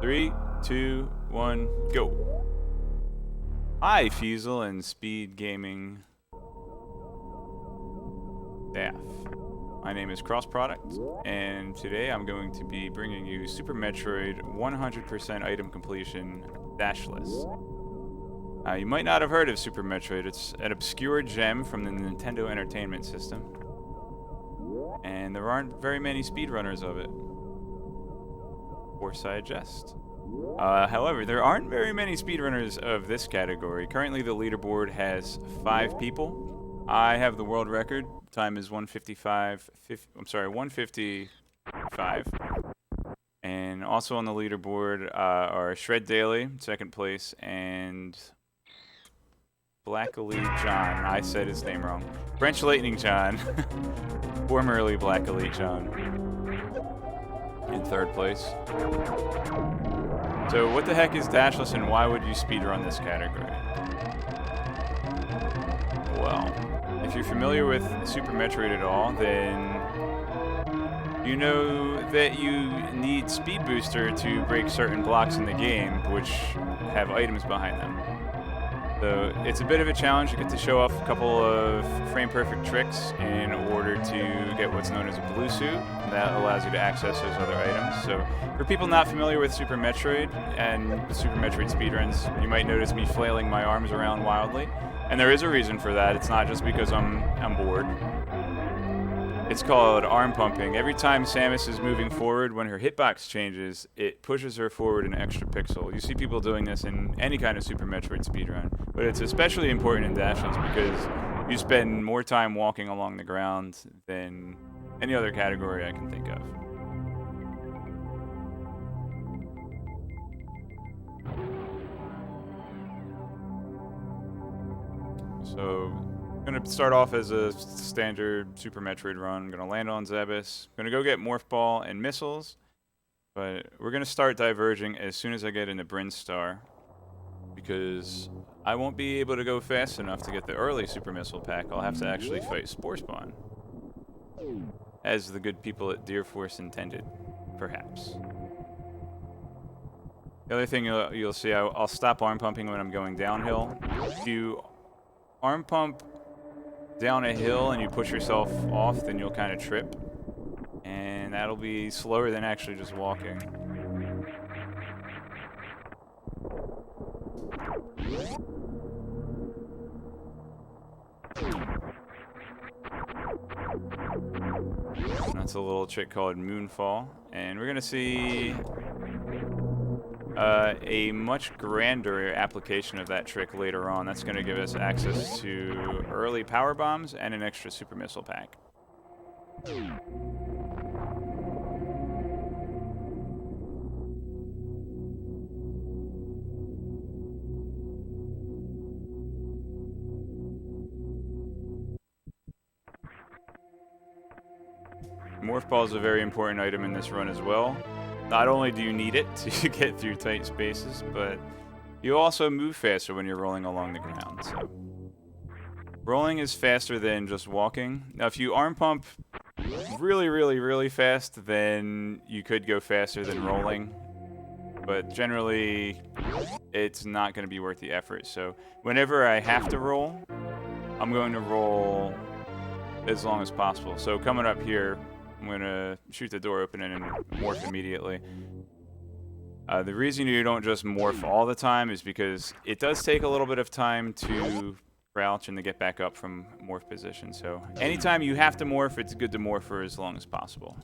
3, 2, 1, go. Hi, Feasel and Speed Gaming staff. My name is Cross Product, and today I'm going to be bringing you Super Metroid 100% item completion Dashless. You might not have heard of Super Metroid. It's an obscure gem from the Nintendo Entertainment System, and there aren't very many speedrunners of it. Foresight jest. However, there aren't very many speedrunners of this category. Currently, the leaderboard has 5 people. I have the world record. Time is 155. And also on the leaderboard are Shred Daily, second place, and Black Elite John. I said his name wrong. French Lightning John, formerly Black Elite John, in third place. So what the heck is Dashless, and why would you speedrun this category? Well, if you're familiar with Super Metroid at all, then you know that you need Speed Booster to break certain blocks in the game, which have items behind them. So it's a bit of a challenge. You get to show off a couple of frame-perfect tricks in order to get what's known as a blue suit. That allows you to access those other items. So for people not familiar with Super Metroid and the Super Metroid speedruns, you might notice me flailing my arms around wildly. And there is a reason for that. It's not just because I'm bored. It's called arm pumping. Every time Samus is moving forward, when her hitbox changes, it pushes her forward an extra pixel. You see people doing this in any kind of Super Metroid speedrun, but it's especially important in Dashless because you spend more time walking along the ground than any other category I can think of. So I'm going to start off as a standard Super Metroid run. I'm going to land on Zebes. I'm going to go get Morph Ball and missiles, but we're going to start diverging as soon as I get into Bryn Star, because I won't be able to go fast enough to get the early Super Missile Pack. I'll have to actually fight Spore Spawn, as the good people at Deer Force intended, perhaps. The other thing you'll see, I'll stop arm pumping when I'm going downhill. If you arm pump down a hill and you push yourself off, then you'll kind of trip, and that'll be slower than actually just walking. That's a little trick called Moonfall, and we're gonna see a much grander application of that trick later on. That's going to give us access to early power bombs and an extra Super Missile Pack. Morph Ball is a very important item in this run as well. Not only do you need it to get through tight spaces, but you also move faster when you're rolling along the ground. So rolling is faster than just walking. Now, if you arm pump really fast, then you could go faster than rolling. But generally, it's not going to be worth the effort. So whenever I have to roll, I'm going to roll as long as possible. So coming up here, I'm going to shoot the door open and morph immediately. The reason you don't just morph all the time is because it does take a little bit of time to crouch and to get back up from morph position. So anytime you have to morph, it's good to morph for as long as possible.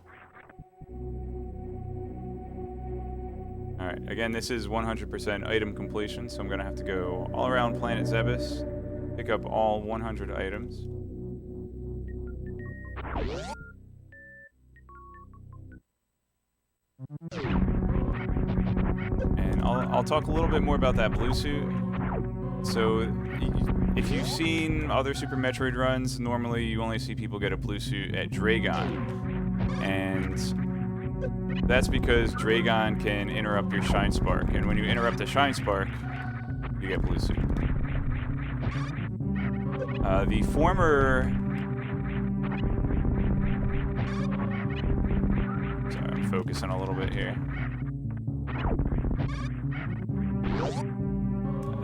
Alright, again, this is 100% item completion, so I'm going to have to go all around Planet Zebes, pick up all 100 items. And I'll talk a little bit more about that blue suit. So if you've seen other Super Metroid runs, normally you only see people get a blue suit at Dragon. And that's because Dragon can interrupt your Shine Spark. And when you interrupt the Shine Spark, you get blue suit. The former... Sorry, I'm focusing a little bit here.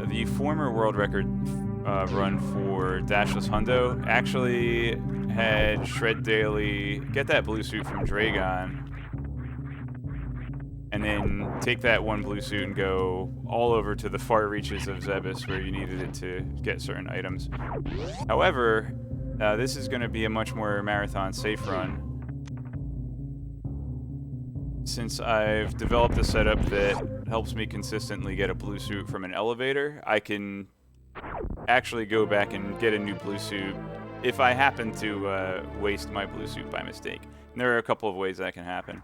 The former world record run for Dashless Hundo actually had Shred Daily get that blue suit from Dragon, and then take that one blue suit and go all over to the far reaches of Zebes where you needed it to get certain items. However, this is going to be a much more marathon safe run. Since I've developed a setup that helps me consistently get a blue suit from an elevator, I can actually go back and get a new blue suit if I happen to waste my blue suit by mistake. And there are a couple of ways that can happen.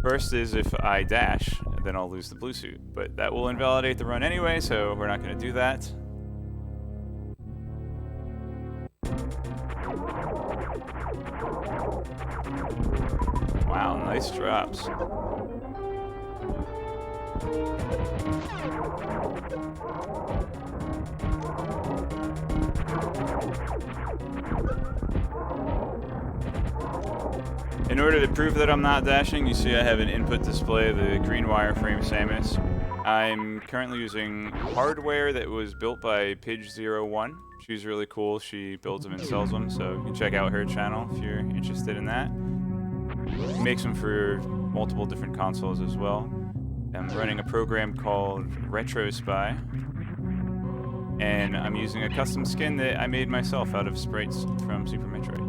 First is if I dash, then I'll lose the blue suit. But that will invalidate the run anyway, so we're not going to do that. Wow, nice drops. In order to prove that I'm not dashing, you see I have an input display, the green wireframe Samus. I'm currently using hardware that was built by Pidge01. She's really cool. She builds them and sells them, so you can check out her channel if you're interested in that. She makes them for multiple different consoles as well. I'm running a program called Retro Spy, and I'm using a custom skin that I made myself out of sprites from Super Metroid.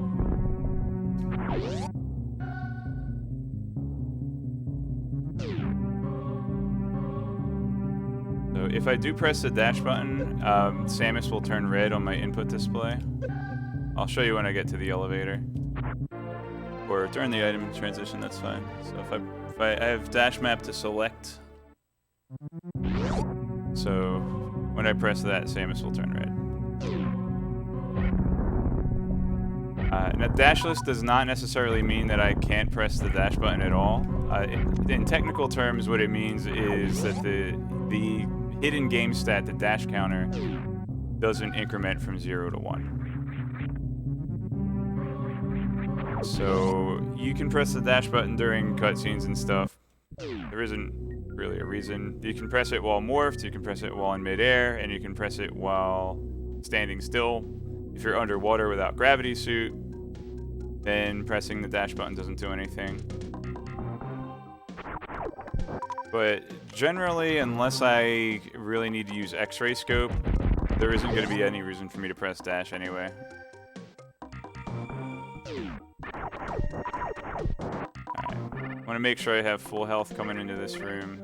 So if I do press the dash button, Samus will turn red on my input display. I'll show you when I get to the elevator. Or during the item transition, that's fine. So if I have dash map to select, so when I press that, Samus will turn red. Now, dashless does not necessarily mean that I can't press the dash button at all. In technical terms, what it means is that the hidden game stat, the dash counter, doesn't increment from 0 to 1. So you can press the dash button during cutscenes and stuff. There isn't really a reason. You can press it while morphed, you can press it while in midair, and you can press it while standing still. If you're underwater without gravity suit, then pressing the dash button doesn't do anything. But generally, unless I really need to use X-ray scope, there isn't going to be any reason for me to press dash anyway. I want to make sure I have full health coming into this room.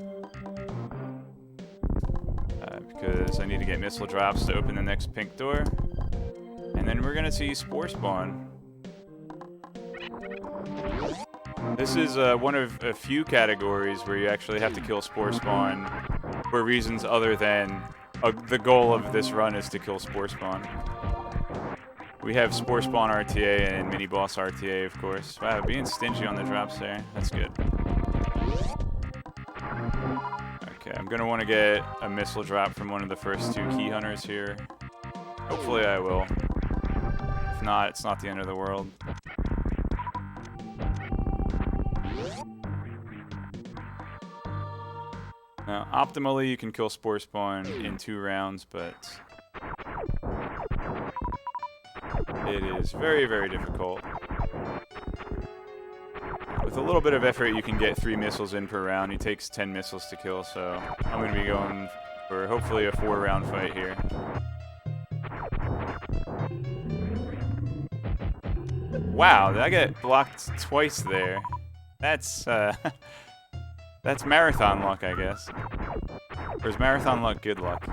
Because I need to get missile drops to open the next pink door. And then we're going to see Spore Spawn. This is one of a few categories where you actually have to kill Spore Spawn for reasons other than the goal of this run is to kill Spore Spawn. We have Spore Spawn RTA and Mini Boss RTA, of course. Wow, being stingy on the drops there. That's good. Okay, I'm going to want to get a missile drop from one of the first two key hunters here. Hopefully I will. If not, it's not the end of the world. Now, optimally, you can kill Spore Spawn in 2 rounds, but it is very, very difficult. With a little bit of effort, you can get 3 missiles in per round. He takes 10 missiles to kill, so I'm going to be going for hopefully a 4-round fight here. Wow, I got blocked twice there. That's that's marathon luck, I guess. Or is marathon luck good luck?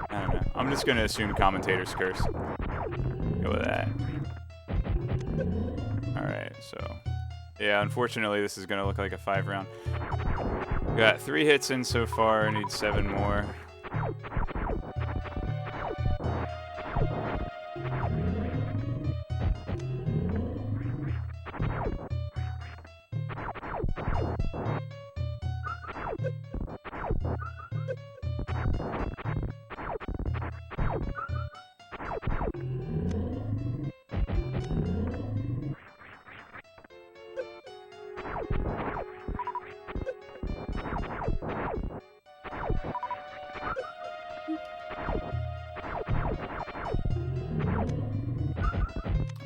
I don't know. I'm just going to assume commentator's curse. Go with that. Alright, so yeah, unfortunately this is going to look like a 5-round. Got 3 hits in so far, I need 7 more.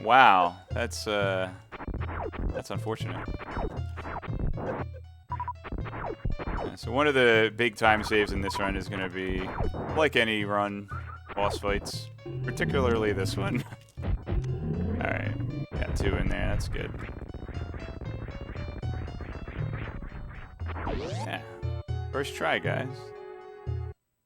Wow, that's unfortunate. So one of the big time saves in this run is going to be, like any run, boss fights, particularly this one. Alright, got 2 in there, that's good. Yeah, first try, guys.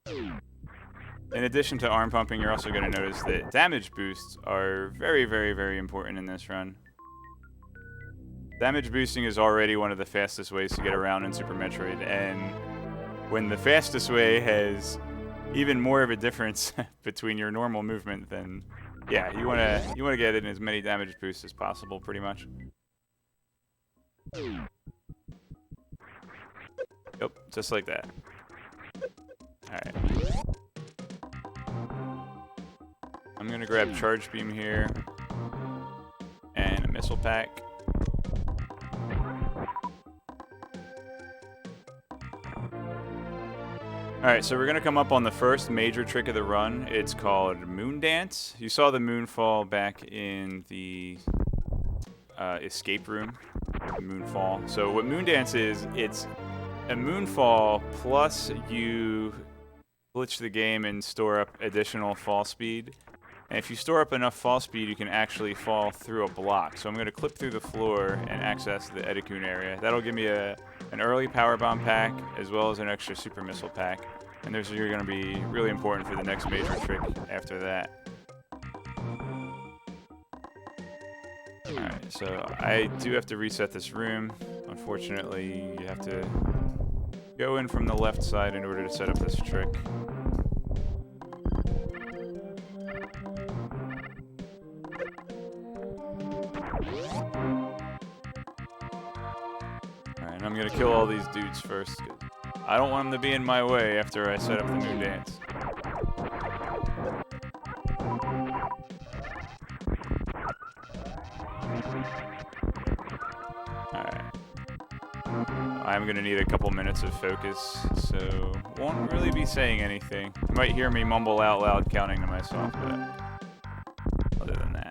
In addition to arm pumping, you're also going to notice that damage boosts are very, very, very important in this run. Damage boosting is already one of the fastest ways to get around in Super Metroid, and when the fastest way has even more of a difference between your normal movement, then yeah, you wanna get in as many damage boosts as possible, pretty much. Yep, just like that. Alright. I'm gonna grab Charge Beam here, and a Missile Pack. Alright, so we're going to come up on the first major trick of the run. It's called Moon Dance. You saw the moon fall back in the escape room, Moonfall. So what Moon Dance is, it's a moonfall plus you glitch the game and store up additional fall speed. And if you store up enough fall speed, you can actually fall through a block. So I'm going to clip through the floor and access the Edikun area. That'll give me an early Power Bomb pack, as well as an extra Super Missile pack. And those are going to be really important for the next major trick after that. Alright, so I do have to reset this room. Unfortunately, you have to go in from the left side in order to set up this trick. Alright, I'm gonna kill all these dudes first. I don't want them to be in my way after I set up the Moon Dance. Alright. I'm gonna need a couple minutes of focus, so won't really be saying anything. You might hear me mumble out loud counting to myself, but other than that.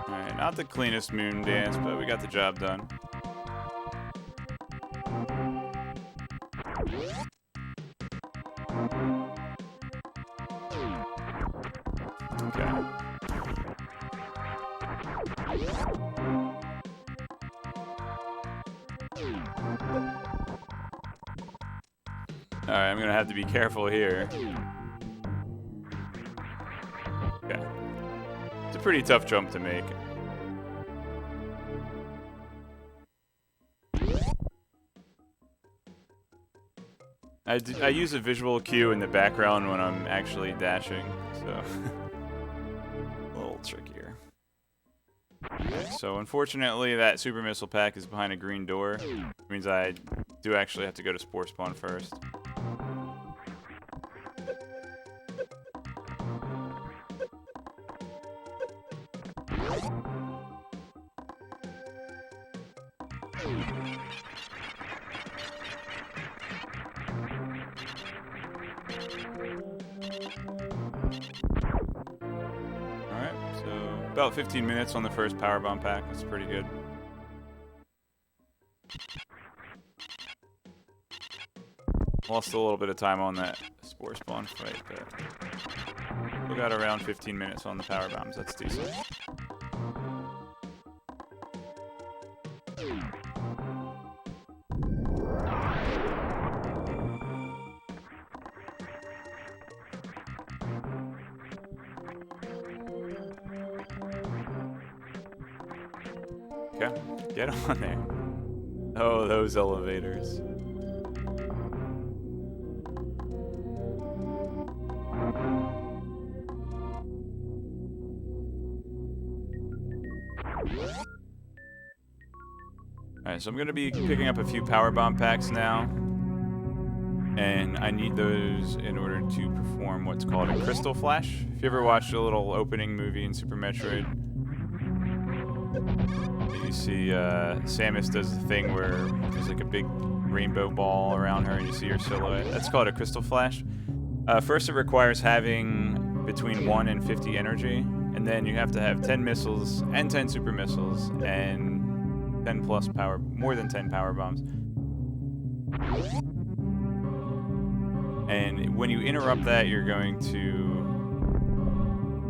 Alright, not the cleanest Moon Dance, but we got the job done. Okay. Alright, I'm gonna have to be careful here. Okay. It's a pretty tough jump to make. I use a visual cue in the background when I'm actually dashing, so a little trickier. Okay, so unfortunately that Super Missile pack is behind a green door, which means I do actually have to go to Spore Spawn first. About 15 minutes on the first power bomb pack. That's pretty good. Lost a little bit of time on that spore spawn fight, but we got around 15 minutes on the power bombs. That's decent. Okay, get on there. Oh, those elevators. Alright, so I'm going to be picking up a few power bomb packs now. And I need those in order to perform what's called a crystal flash. If you ever watched a little opening movie in Super Metroid, you see Samus does the thing where there's like a big rainbow ball around her and you see her silhouette. That's called a crystal flash. First, it requires having between 1 and 50 energy, and then you have to have 10 missiles and 10 super missiles and 10 plus power, more than 10 power bombs. And when you interrupt that, you're going to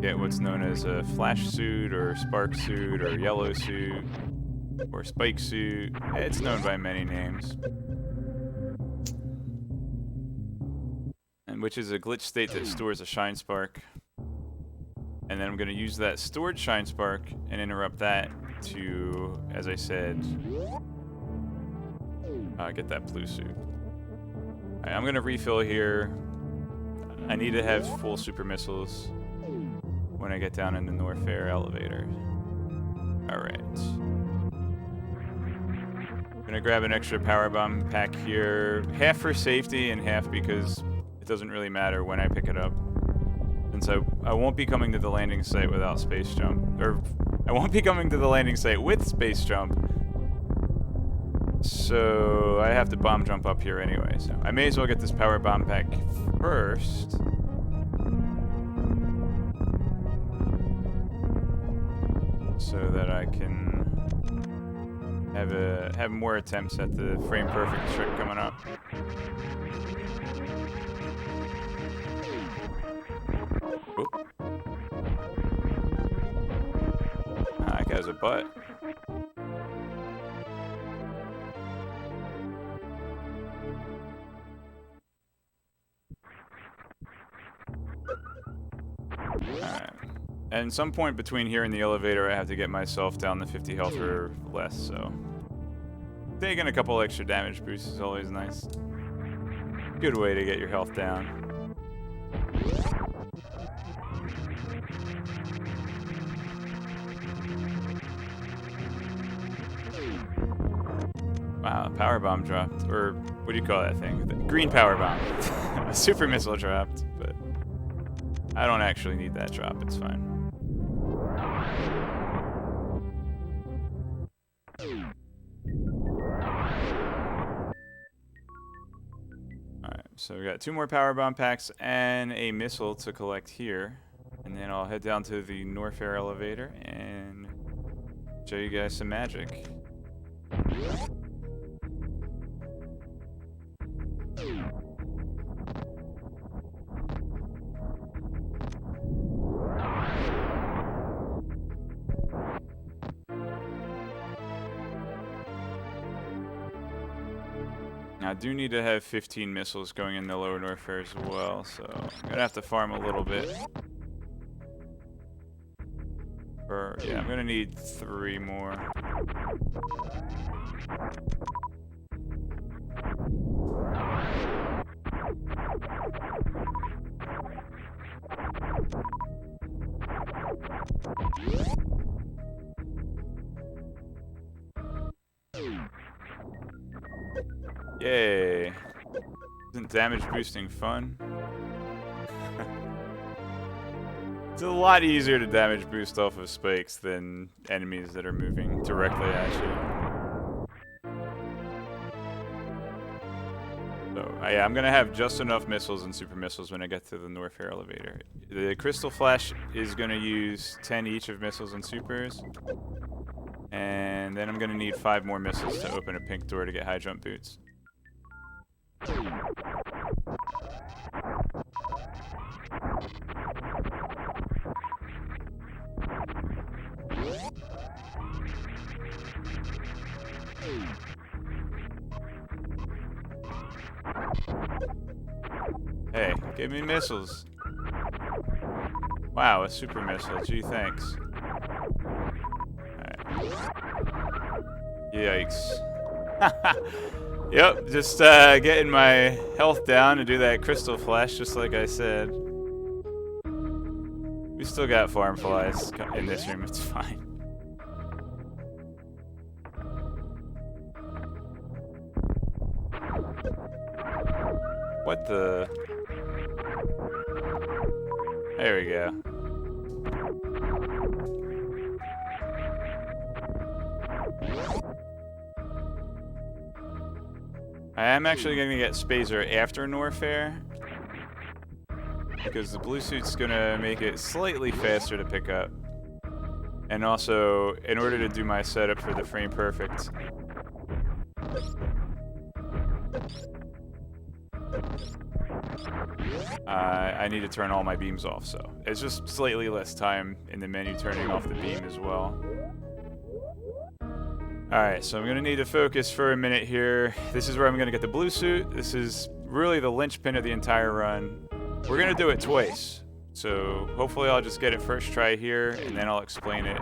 get what's known as a flash suit or spark suit or yellow suit or spike suit. It's known by many names. And which is a glitch state that stores a shine spark. And then I'm going to use that stored shine spark and interrupt that to, as I said, get that blue suit. Alright, I'm going to refill here. I need to have full super missiles when I get down in the Norfair elevator. Alright. I'm going to grab an extra power bomb pack here. Half for safety and half because it doesn't really matter when I pick it up. Since I won't be coming to the landing site without space jump. Or, I won't be coming to the landing site with space jump. So, I have to bomb jump up here anyway. So, I may as well get this power bomb pack first. So that I can have more attempts at the frame perfect trick coming up. Oop. That guy's a butt. Alright. And some point between here and the elevator, I have to get myself down to 50 health or less, so taking a couple extra damage boosts is always nice. Good way to get your health down. Wow, power bomb dropped. Or what do you call that thing? The green power bomb. A super missile dropped, but I don't actually need that drop, it's fine. Alright, so we got 2 more power bomb packs and a missile to collect here. And then I'll head down to the Norfair elevator and show you guys some magic. I do need to have 15 missiles going in the lower Norfair as well, so I'm gonna have to farm a little bit. Yeah, I'm gonna need 3 more. Yay! Isn't damage boosting fun? It's a lot easier to damage boost off of spikes than enemies that are moving directly at you. So, yeah, I'm going to have just enough missiles and super missiles when I get to the Norfair elevator. The Crystal Flash is going to use 10 each of missiles and supers. And then I'm going to need 5 more missiles to open a pink door to get high jump boots. Hey, give me missiles. Wow, a super missile. Gee, thanks. Alright. Yikes. Yep, just getting my health down to do that crystal flash, just like I said. We still got farm flies in this room, it's fine. What the... There we go. I am actually going to get Spazer after Norfair, because the blue suit's going to make it slightly faster to pick up. And also, in order to do my setup for the frame perfect, I need to turn all my beams off, so it's just slightly less time in the menu turning off the beam as well. Alright, so I'm going to need to focus for a minute here. This is where I'm going to get the blue suit. This is really the linchpin of the entire run. We're going to do it twice, so hopefully I'll just get it first try here, and then I'll explain it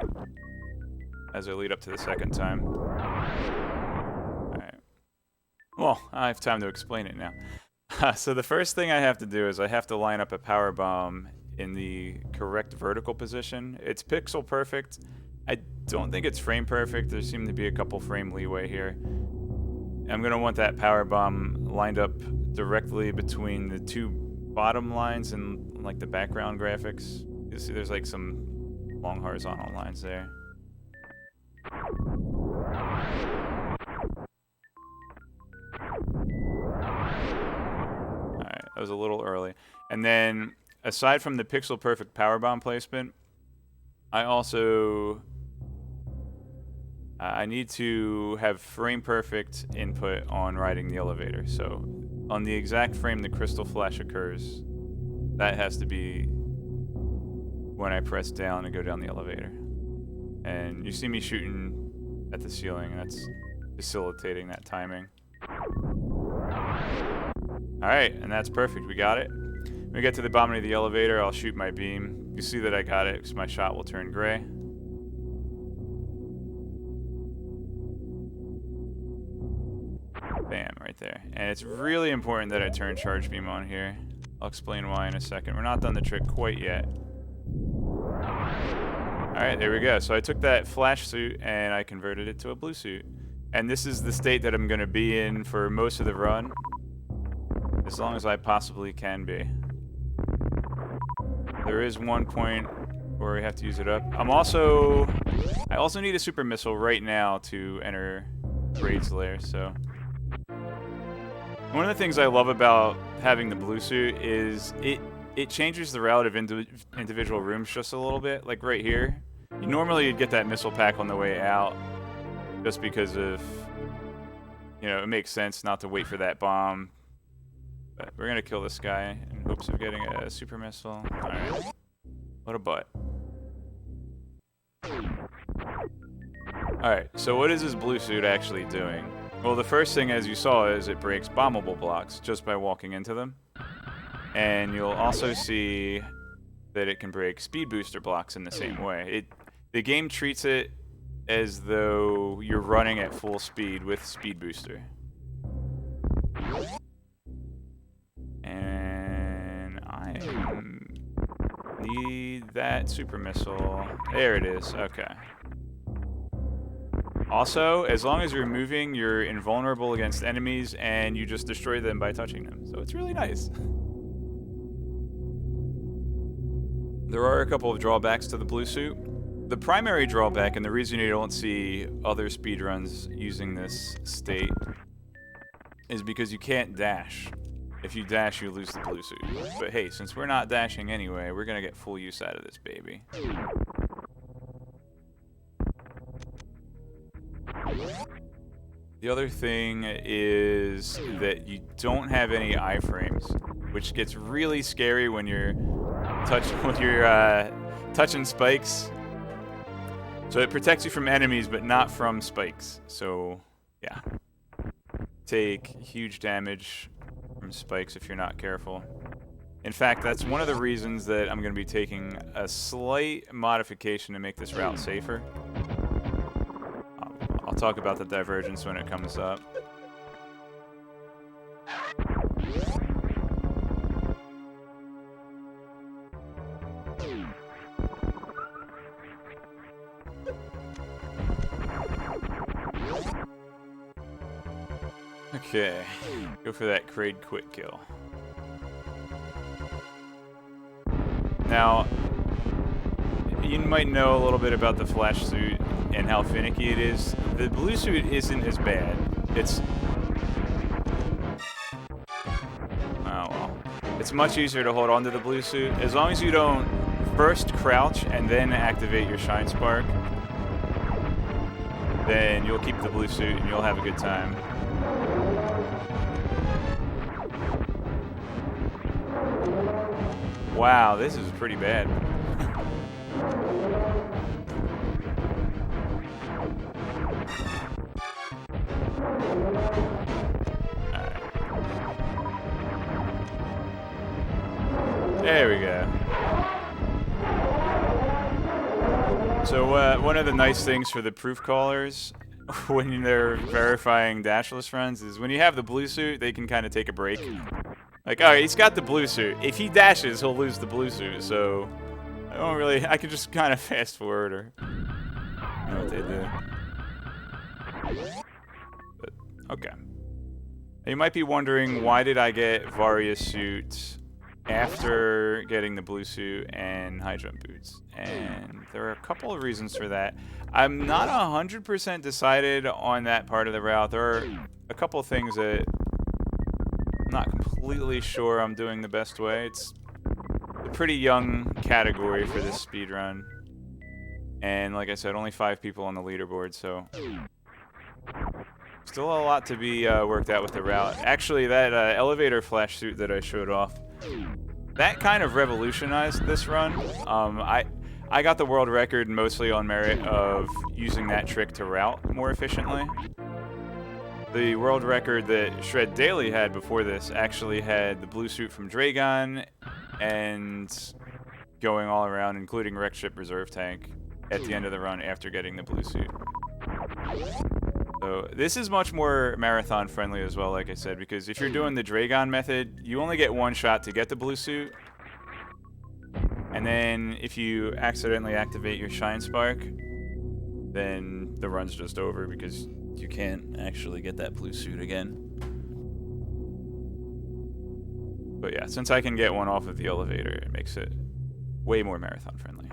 as I lead up to the second time. Alright. Well, I have time to explain it now. So the first thing I have to do is I have to line up a power bomb in the correct vertical position. It's pixel perfect. I don't think it's frame perfect. There seem to be a couple frame leeway here. I'm going to want that power bomb lined up directly between the 2 bottom lines and like the background graphics. You see there's like some long horizontal lines there. That was a little early. And then, aside from the pixel perfect power bomb placement, I also I need to have frame perfect input on riding the elevator. So, on the exact frame the crystal flash occurs, that has to be when I press down and go down the elevator. And you see me shooting at the ceiling, and that's facilitating that timing. Alright, and that's perfect. We got it. When we get to the bottom of the elevator, I'll shoot my beam. You see that I got it because my shot will turn gray. Bam, right there. And it's really important that I turn charge beam on here. I'll explain why in a second. We're not done the trick quite yet. Alright, there we go. So I took that flash suit and I converted it to a blue suit. And this is the state that I'm going to be in for most of the run. As long as I possibly can be. There is one point where we have to use it up. I also need a super missile right now to enter Raid's lair, so. One of the things I love about having the blue suit is it changes the route of individual rooms just a little bit. Like right here, normally you'd get that missile pack on the way out just because of, you know, it makes sense not to wait for that bomb. But we're gonna kill this guy in hopes of getting a super missile. Alright. What a butt. Alright, so what is this blue suit actually doing? Well, the first thing, as you saw, is it breaks bombable blocks just by walking into them. And you'll also see that it can break speed booster blocks in the same way. The game treats it as though you're running at full speed with speed booster. And I need that super missile. There it is. Okay. Also, as long as you're moving, you're invulnerable against enemies, and you just destroy them by touching them. So it's really nice. There are a couple of drawbacks to the blue suit. The primary drawback, and the reason you don't see other speedruns using this state, is because you can't dash. If you dash, you lose the blue suit. But hey, since we're not dashing anyway, we're gonna get full use out of this baby. The other thing is that you don't have any iframes, which gets really scary when you're touching spikes. So it protects you from enemies, but not from spikes. So yeah, take huge damage from spikes if you're not careful. In fact, that's one of the reasons that I'm going to be taking a slight modification to make this route safer. I'll talk about the divergence when it comes up. Okay, go for that Kraid quick kill. Now, you might know a little bit about the flash suit and how finicky it is. The blue suit isn't as bad. It's... oh well. It's much easier to hold on to the blue suit. As long as you don't first crouch and then activate your Shine Spark, then you'll keep the blue suit and you'll have a good time. Wow, this is pretty bad. There we go. So one of the nice things for the proof callers when they're verifying Dashless runs is when you have the blue suit, they can kind of take a break. Like, alright, he's got the blue suit. If he dashes, he'll lose the blue suit, so I can just kind of fast forward or know what they do. But, okay. You might be wondering, why did I get Varia's suit after getting the blue suit and high jump boots? And there are a couple of reasons for that. I'm not 100% decided on that part of the route. There are a couple of things that I'm not completely sure I'm doing the best way. It's a pretty young category for this speed run. And like I said, only 5 people on the leaderboard, so still a lot to be worked out with the route. Actually, that elevator flash suit that I showed off, that kind of revolutionized this run. I got the world record mostly on merit of using that trick to route more efficiently. The world record that Shred Daily had before this actually had the blue suit from Dragon and going all around, including Wreck Ship Reserve Tank at the end of the run after getting the blue suit. So this is much more marathon friendly as well, like I said, because if you're doing the Dragon method, you only get one shot to get the blue suit. And then if you accidentally activate your Shine Spark, then the run's just over because you can't actually get that blue suit again. But yeah, since I can get one off of the elevator, it makes it way more marathon friendly.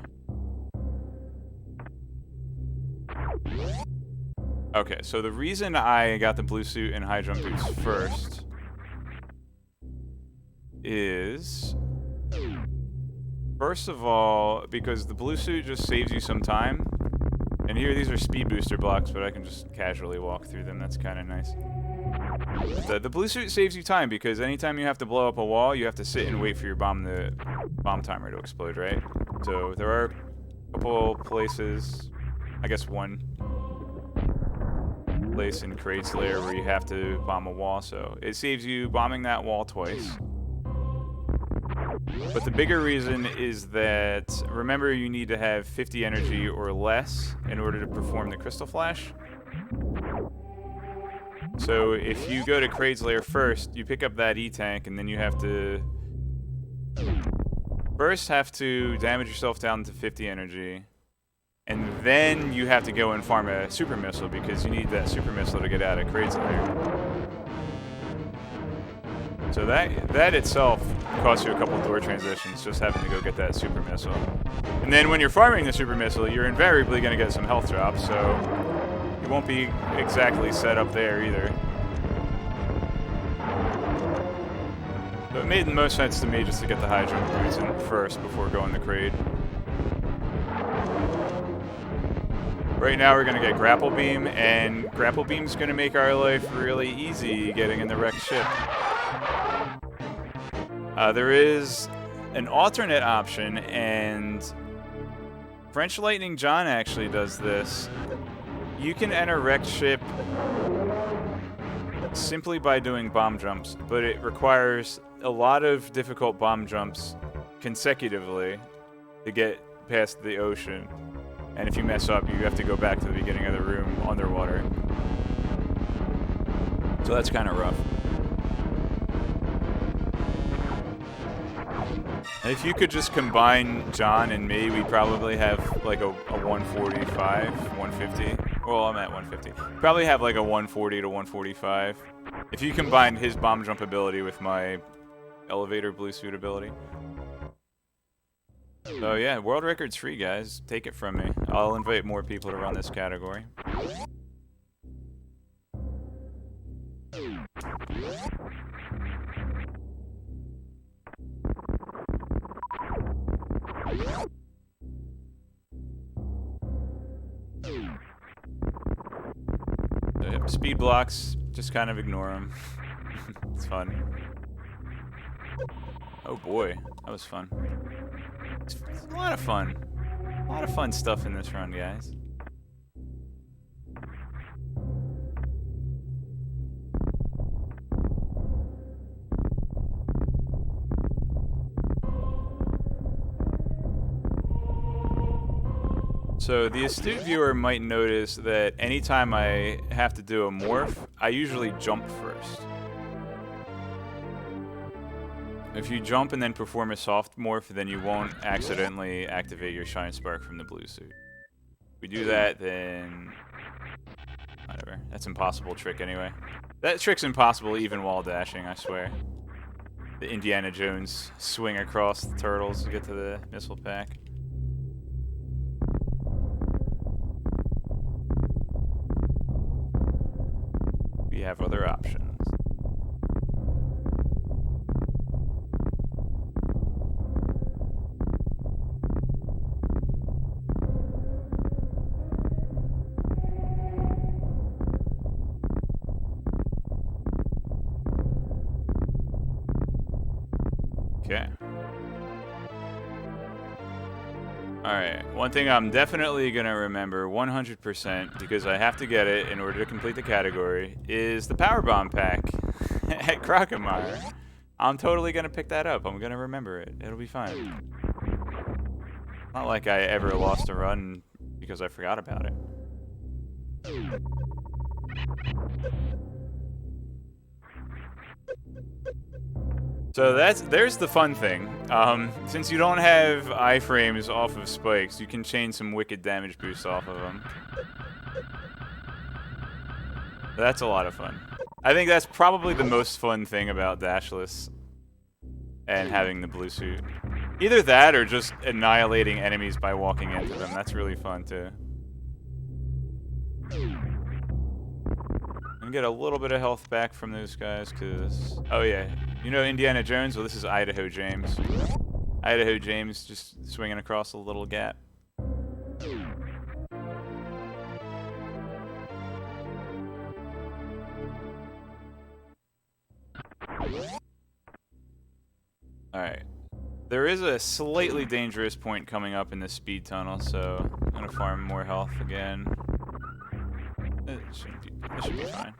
Okay, so the reason I got the blue suit and high jump boots first is, first of all, because the blue suit just saves you some time. And here, these are speed booster blocks, but I can just casually walk through them. That's kind of nice. The blue suit saves you time because anytime you have to blow up a wall, you have to sit and wait for your bomb timer to explode, right? So there are a couple places, I guess one place in Kraid's Lair where you have to bomb a wall, so it saves you bombing that wall twice. But the bigger reason is that, remember, you need to have 50 energy or less in order to perform the Crystal Flash. So if you go to Kraid's Lair first, you pick up that E-Tank, and then you have to first damage yourself down to 50 energy, and then you have to go and farm a Super Missile, because you need that Super Missile to get out of Kraid's Lair. So that itself costs you a couple door transitions, just having to go get that Super Missile. And then when you're farming the Super Missile, you're invariably going to get some health drops, so you won't be exactly set up there either. So it made the most sense to me just to get the high jump boots in first before going to Kraid. Right now we're going to get Grapple Beam, and Grapple Beam's going to make our life really easy getting in the wrecked ship. There is an alternate option, and French Lightning John actually does this. You can enter wrecked ship simply by doing bomb jumps, but it requires a lot of difficult bomb jumps consecutively to get past the ocean. And if you mess up, you have to go back to the beginning of the room underwater. So that's kind of rough. And if you could just combine John and me, we'd probably have like a 145, 150. Well, I'm at 150. Probably have like a 140 to 145. If you combine his bomb jump ability with my elevator blue suit ability. So yeah, world record's free, guys. Take it from me. I'll invite more people to run this category. Speed blocks, just kind of ignore them. It's fun. Oh boy, that was fun. It's a lot of fun. A lot of fun stuff in this run, guys. So the astute viewer might notice that anytime I have to do a morph, I usually jump first. If you jump and then perform a soft morph, then you won't accidentally activate your Shine Spark from the blue suit. If we do that, then whatever. That's an impossible trick anyway. That trick's impossible even while dashing, I swear. The Indiana Jones swing across the turtles to get to the missile pack. We have other options. Okay. Alright, one thing I'm definitely going to remember 100%, because I have to get it in order to complete the category, is the Power Bomb pack at Crocomire. I'm totally going to pick that up. I'm going to remember it. It'll be fine. Not like I ever lost a run because I forgot about it. So there's the fun thing. Since you don't have iframes off of spikes, you can chain some wicked damage boosts off of them. That's a lot of fun. I think that's probably the most fun thing about Dashless and having the blue suit. Either that or just annihilating enemies by walking into them. That's really fun too. And get a little bit of health back from those guys, because... Oh yeah. You know Indiana Jones? Well, this is Idaho James. Idaho James just swinging across a little gap. Alright. There is a slightly dangerous point coming up in the speed tunnel, so I'm going to farm more health again. It should be fine.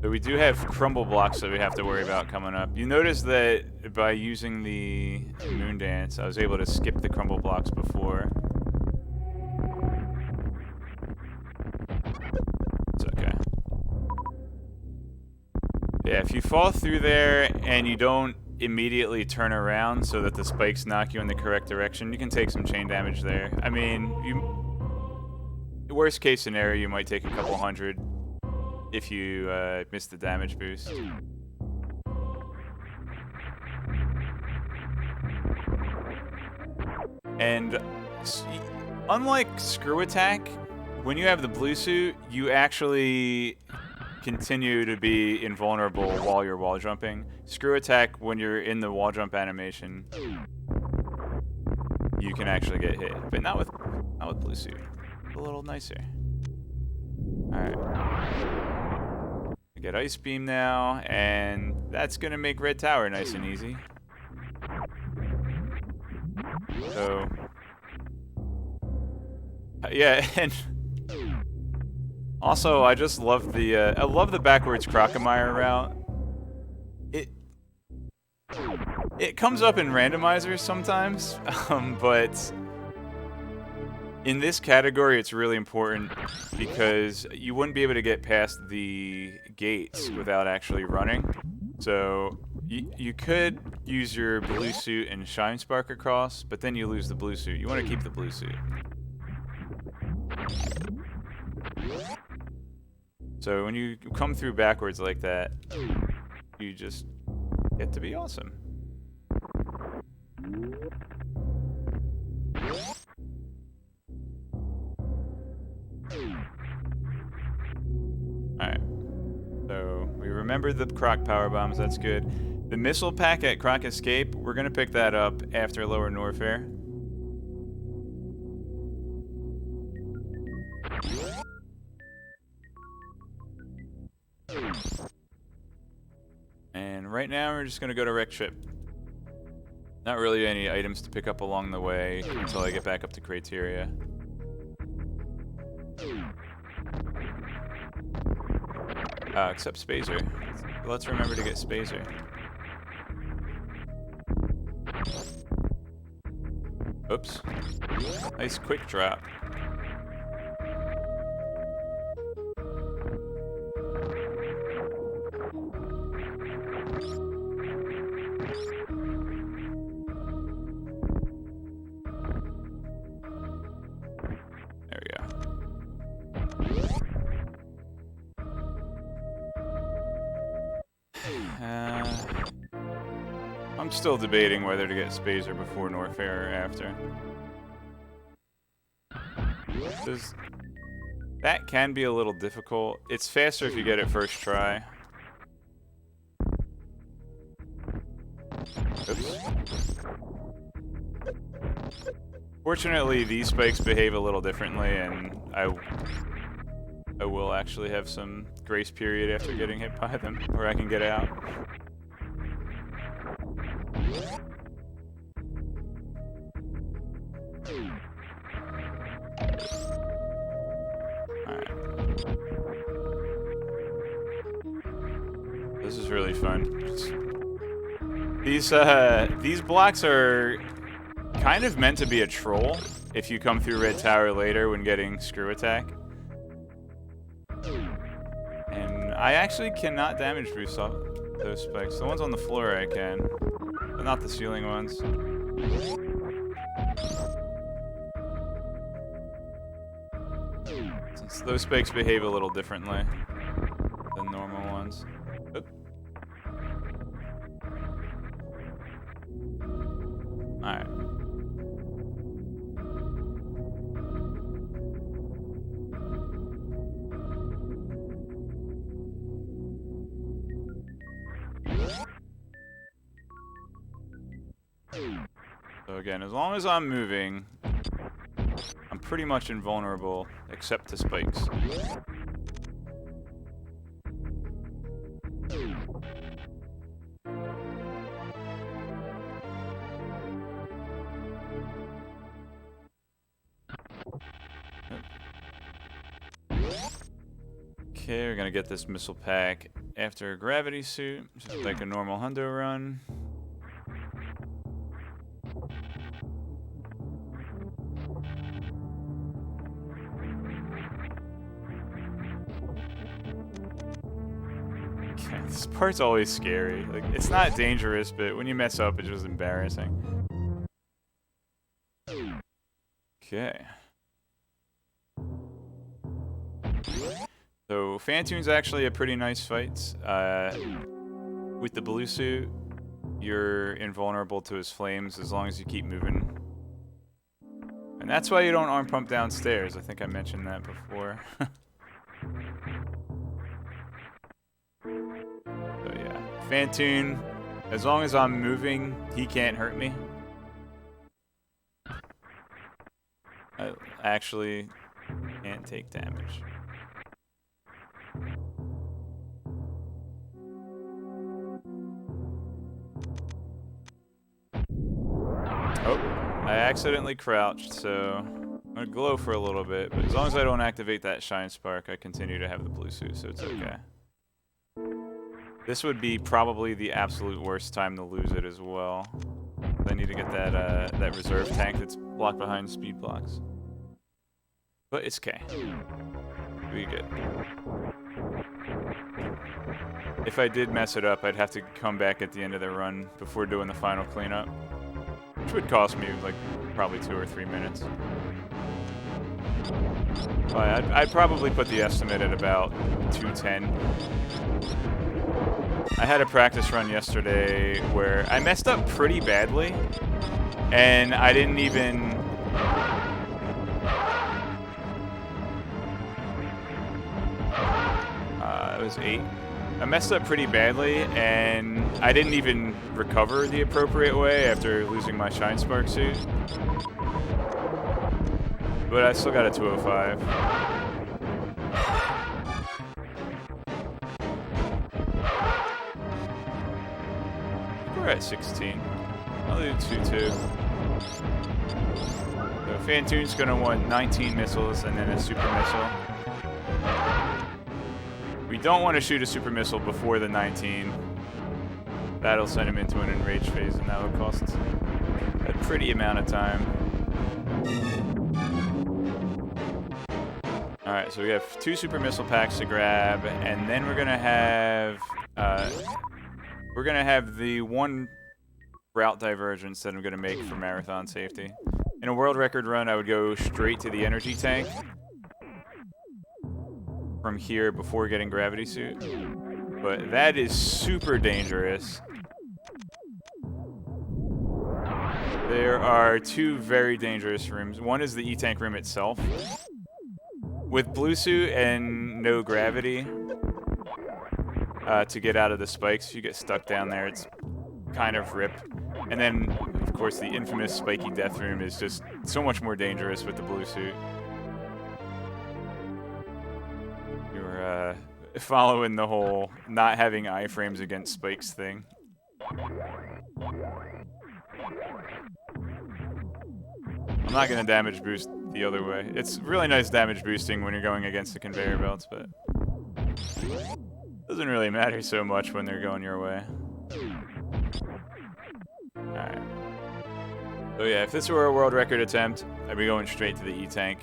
So we do have crumble blocks that we have to worry about coming up. You notice that by using the Moon Dance, I was able to skip the crumble blocks before. It's okay. Yeah, if you fall through there and you don't immediately turn around so that the spikes knock you in the correct direction, you can take some chain damage there. I mean, worst case scenario, you might take a couple hundred if you miss the damage boost. And Unlike Screw Attack, when you have the blue suit, you actually continue to be invulnerable while you're wall jumping. Screw Attack, when you're in the wall jump animation, you can actually get hit, but not with blue suit. It's a little nicer. All right. I get Ice Beam now, and that's gonna make Red Tower nice and easy. So, yeah, and also I just love the backwards Crocomire route. It comes up in randomizers sometimes, but in this category it's really important because you wouldn't be able to get past the gates without actually running. So you could use your blue suit and Shine Spark across, but then you lose the blue suit. You want to keep the blue suit. So when you come through backwards like that, you just get to be awesome. Alright. So we remember the Croc Power Bombs, that's good. The missile pack at Croc Escape, we're gonna pick that up after Lower Norfair. And right now we're just gonna go to Wreck Ship. Not really any items to pick up along the way until I get back up to Criteria. Except Spazer. Let's remember to get Spazer. Oops. Nice quick drop. There we go. I'm still debating whether to get Spazer before Norfair or after. That can be a little difficult. It's faster if you get it first try. Oops. Fortunately, these spikes behave a little differently, and I will actually have some grace period after getting hit by them, where I can get out. Alright. This is really fun. These blocks are kind of meant to be a troll if you come through Red Tower later when getting Screw Attack. And I actually cannot damage boost off those spikes. The ones on the floor I can, but not the ceiling ones. Since those spikes behave a little differently than normal ones. Oop. Alright. So again, as long as I'm moving, I'm pretty much invulnerable, except to spikes. Okay, we're gonna get this missile pack after a gravity suit, just like a normal hundo run. Okay, this part's always scary. Like, it's not dangerous, but when you mess up, it's just embarrassing. Okay. So Phantoon's actually a pretty nice fight. With the blue suit, you're invulnerable to his flames as long as you keep moving And that's why you don't arm pump downstairs. I think I mentioned that before. So yeah, Phantoon, as long as I'm moving, he can't hurt me. I actually can't take damage. Oh, I accidentally crouched, so I'm gonna glow for a little bit, but as long as I don't activate that shine spark, I continue to have the blue suit, so it's okay. This would be probably the absolute worst time to lose it as well. I need to get that reserve tank that's blocked behind speed blocks. But it's okay. We good. If I did mess it up, I'd have to come back at the end of the run before doing the final cleanup, which would cost me like probably 2 or 3 minutes. But I'd probably put the estimate at about 210. I had a practice run yesterday where I messed up pretty badly, and I didn't even... it was 8. I messed up pretty badly, and I didn't even recover the appropriate way after losing my Shine Spark suit. But I still got a 205. We're at 16. I'll do 2-2. So Phantoon's gonna want 19 missiles and then a super missile. We don't want to shoot a super missile before the 19. That'll send him into an enraged phase, and that would cost a pretty amount of time. Alright, so we have 2 super missile packs to grab, and then we're gonna have the 1 route divergence that I'm gonna make for marathon safety. In a world record run, I would go straight to the energy tank from here before getting gravity suit, but that is super dangerous. There are 2 very dangerous rooms. One is the E-tank room itself. With blue suit and no gravity to get out of the spikes, if you get stuck down there, it's kind of rip. And then, of course, the infamous spiky death room is just so much more dangerous with the blue suit. You're following the whole not having iframes against spikes thing. I'm not going to damage boost the other way. It's really nice damage boosting when you're going against the conveyor belts, but it doesn't really matter so much when they're going your way. Alright. So yeah, if this were a world record attempt, I'd be going straight to the E-tank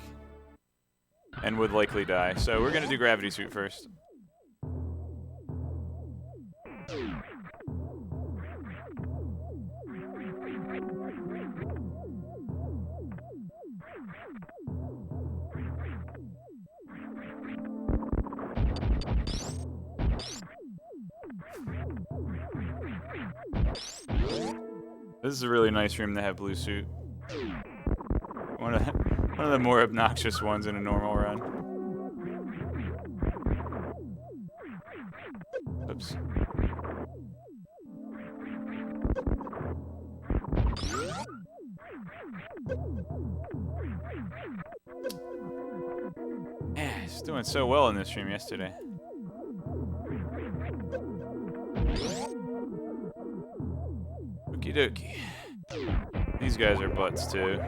and would likely die. So we're going to do gravity suit first. This is a really nice room to have blue suit. One of the more obnoxious ones in a normal run. Oops. Yeah, he's doing so well in this room yesterday. Okie dokie. These guys are butts too.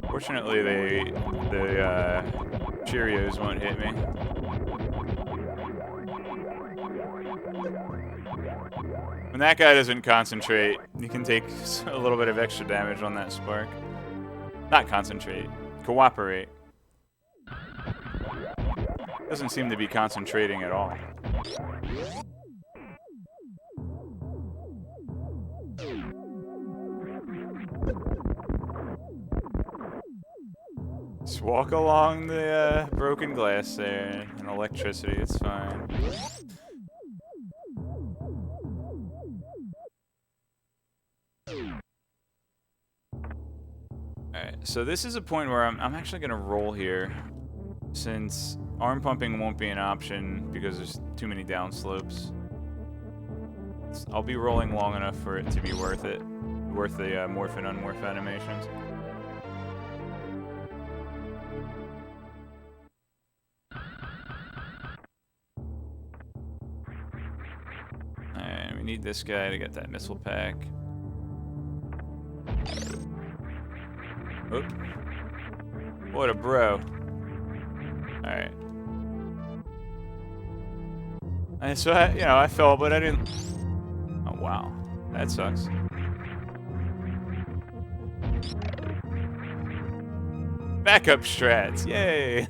Fortunately, the Cheerios won't hit me. When that guy doesn't concentrate, you can take a little bit of extra damage on that spark. Not concentrate, cooperate. Doesn't seem to be concentrating at all. Just walk along the broken glass there and electricity, it's fine. So this is a point where I'm actually going to roll here, since arm pumping won't be an option because there's too many downslopes. I'll be rolling long enough for it to be worth it. Worth the morph and unmorph animations. Alright, we need this guy to get that missile pack. Oop. What a bro. Alright. And so, I fell, but I didn't... Oh, wow. That sucks. Backup strats. Yay!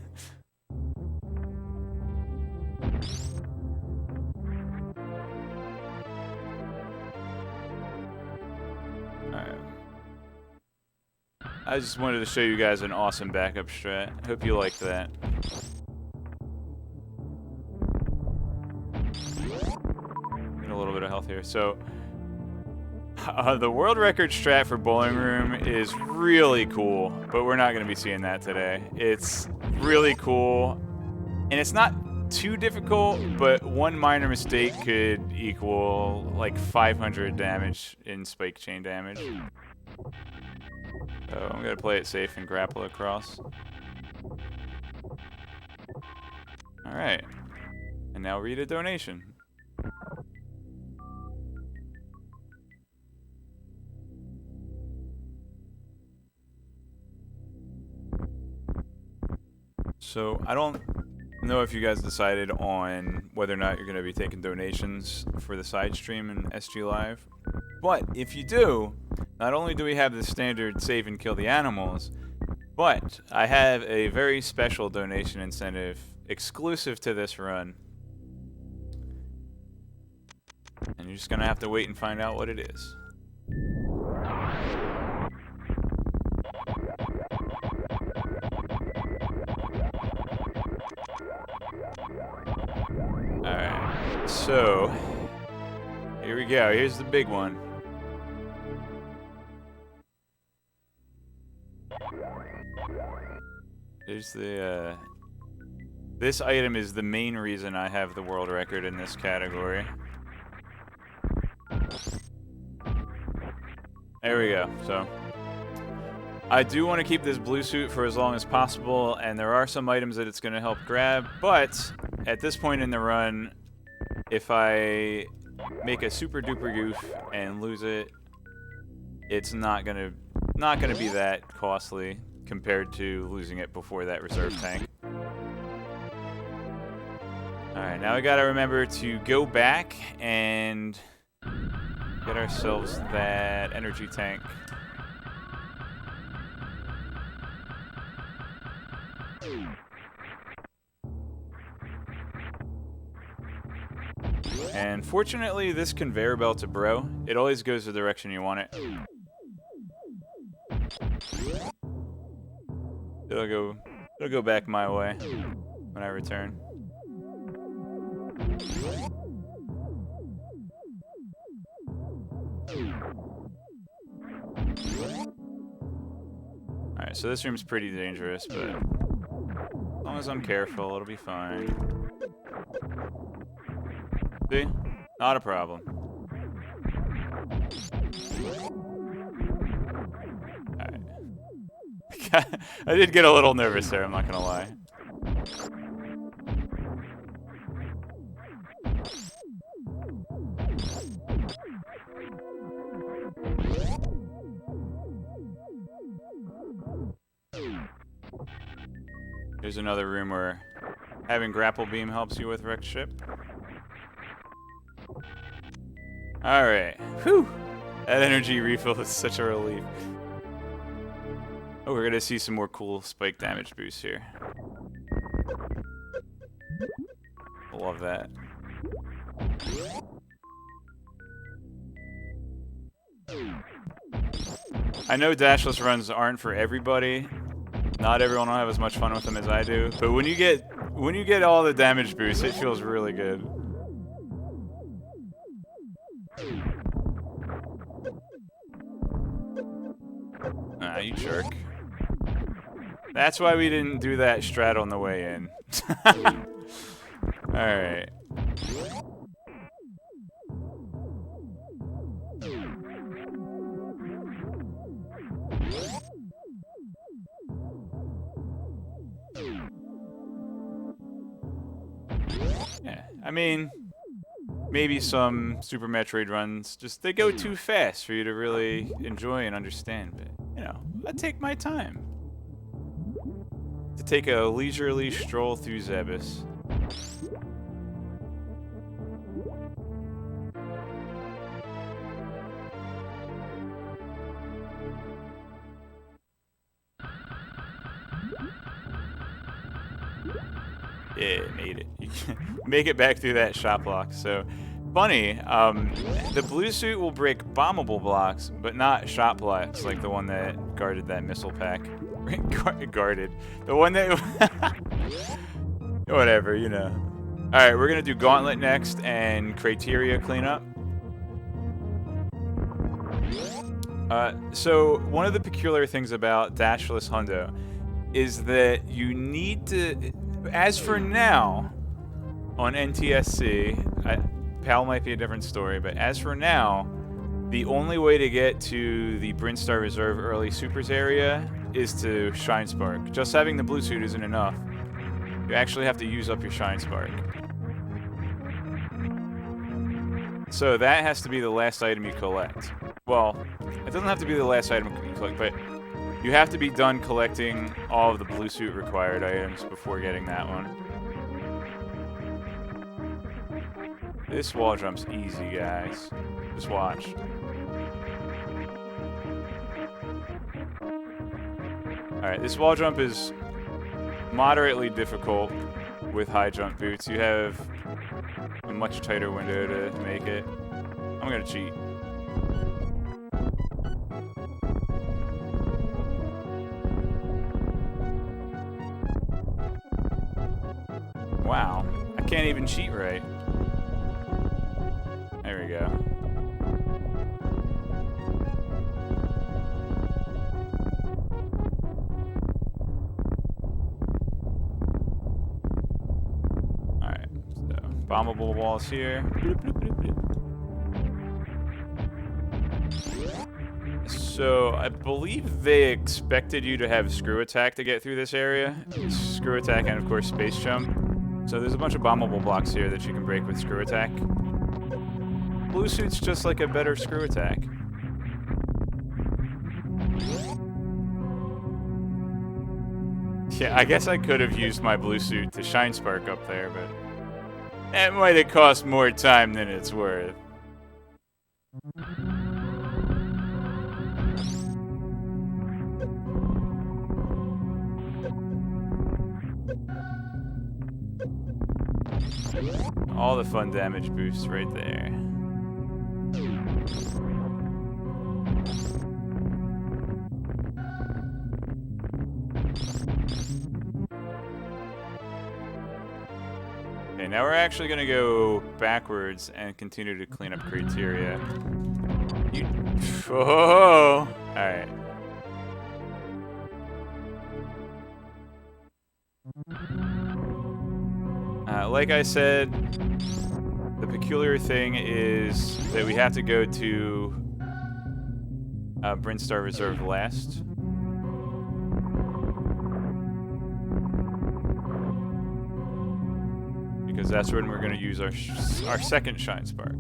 Alright. I just wanted to show you guys an awesome backup strat. Hope you liked that. Get a little bit of health here. So, the world record strat for Bowling Room is really cool, but we're not going to be seeing that today. It's really cool, and it's not too difficult, but one minor mistake could equal like 500 damage in spike chain damage. So I'm going to play it safe and grapple across. Alright, and now read a donation. So, I don't know if you guys decided on whether or not you're going to be taking donations for the side stream in SG Live. But, if you do, not only do we have the standard save and kill the animals, but I have a very special donation incentive exclusive to this run. And you're just going to have to wait and find out what it is. Alright, so here we go. Here's the big one. There's the, this item is the main reason I have the world record in this category. There we go. So, I do want to keep this blue suit for as long as possible, and there are some items that it's going to help grab, but at this point in the run, if I make a super duper goof and lose it, it's not gonna be that costly compared to losing it before that reserve tank. Alright, now we gotta remember to go back and get ourselves that energy tank. And fortunately, this conveyor belt's a bro. It always goes the direction you want it. It'll go back my way when I return. Alright, so this room's pretty dangerous, but as long as I'm careful, it'll be fine. See? Not a problem. Alright. I did get a little nervous there, I'm not gonna lie. There's another room where having grapple beam helps you with wrecked ship. Alright. Whew! That energy refill is such a relief. Oh, we're gonna see some more cool spike damage boosts here. Love that. I know Dashless runs aren't for everybody. Not everyone will have as much fun with them as I do, but when you get all the damage boosts, it feels really good. Ah, you jerk. That's why we didn't do that strat on the way in. Alright. Yeah, I mean, maybe some Super Metroid runs, just they go too fast for you to really enjoy and understand, but, you know, I take my time to take a leisurely stroll through Zebes. Yeah, made it. You can make it back through that shot block. So, funny, the blue suit will break bombable blocks, but not shot blocks like the one that guarded that missile pack. Guarded. The one that... Whatever, you know. Alright, we're going to do Gauntlet next and Criteria cleanup. So, one of the peculiar things about Dashless Hundo is that you need to... As for now, on NTSC, PAL might be a different story, but as for now, the only way to get to the Brinstar Reserve early supers area is to Shine Spark. Just having the blue suit isn't enough. You actually have to use up your Shine Spark. So that has to be the last item you collect. Well, it doesn't have to be the last item you collect, but you have to be done collecting all of the blue suit required items before getting that one. This wall jump's easy, guys. Just watch. Alright, this wall jump is moderately difficult with high jump boots. You have a much tighter window to make it. I'm gonna cheat. Wow, I can't even cheat right. There we go. Alright, so bombable walls here. Bloop, bloop, bloop, bloop. So I believe they expected you to have screw attack to get through this area. Screw attack and of course space jump. So there's a bunch of bombable blocks here that you can break with screw attack. Blue suit's just like a better screw attack. Yeah, I guess I could have used my blue suit to Shine Spark up there, but that might have cost more time than it's worth. All the fun damage boosts right there. Okay, now we're actually going to go backwards and continue to clean up criteria. Oh! Alright. Like I said, the peculiar thing is that we have to go to Brinstar Reserve last. Because that's when we're going to use our second Shine Spark.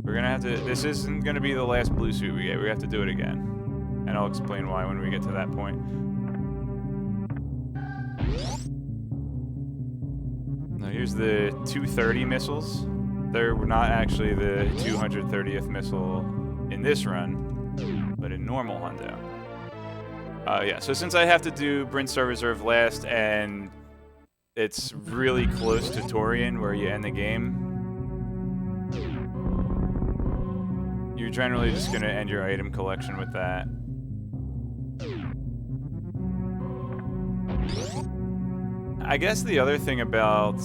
We're going to have to... This isn't going to be the last blue suit we get. We have to do it again. And I'll explain why when we get to that point. Here's the 230 missiles. They're not actually the 230th missile in this run, but in normal Hundo. Yeah, so since I have to do Brinstar Reserve last, and it's really close to Torian, where you end the game, you're generally just going to end your item collection with that. I guess the other thing about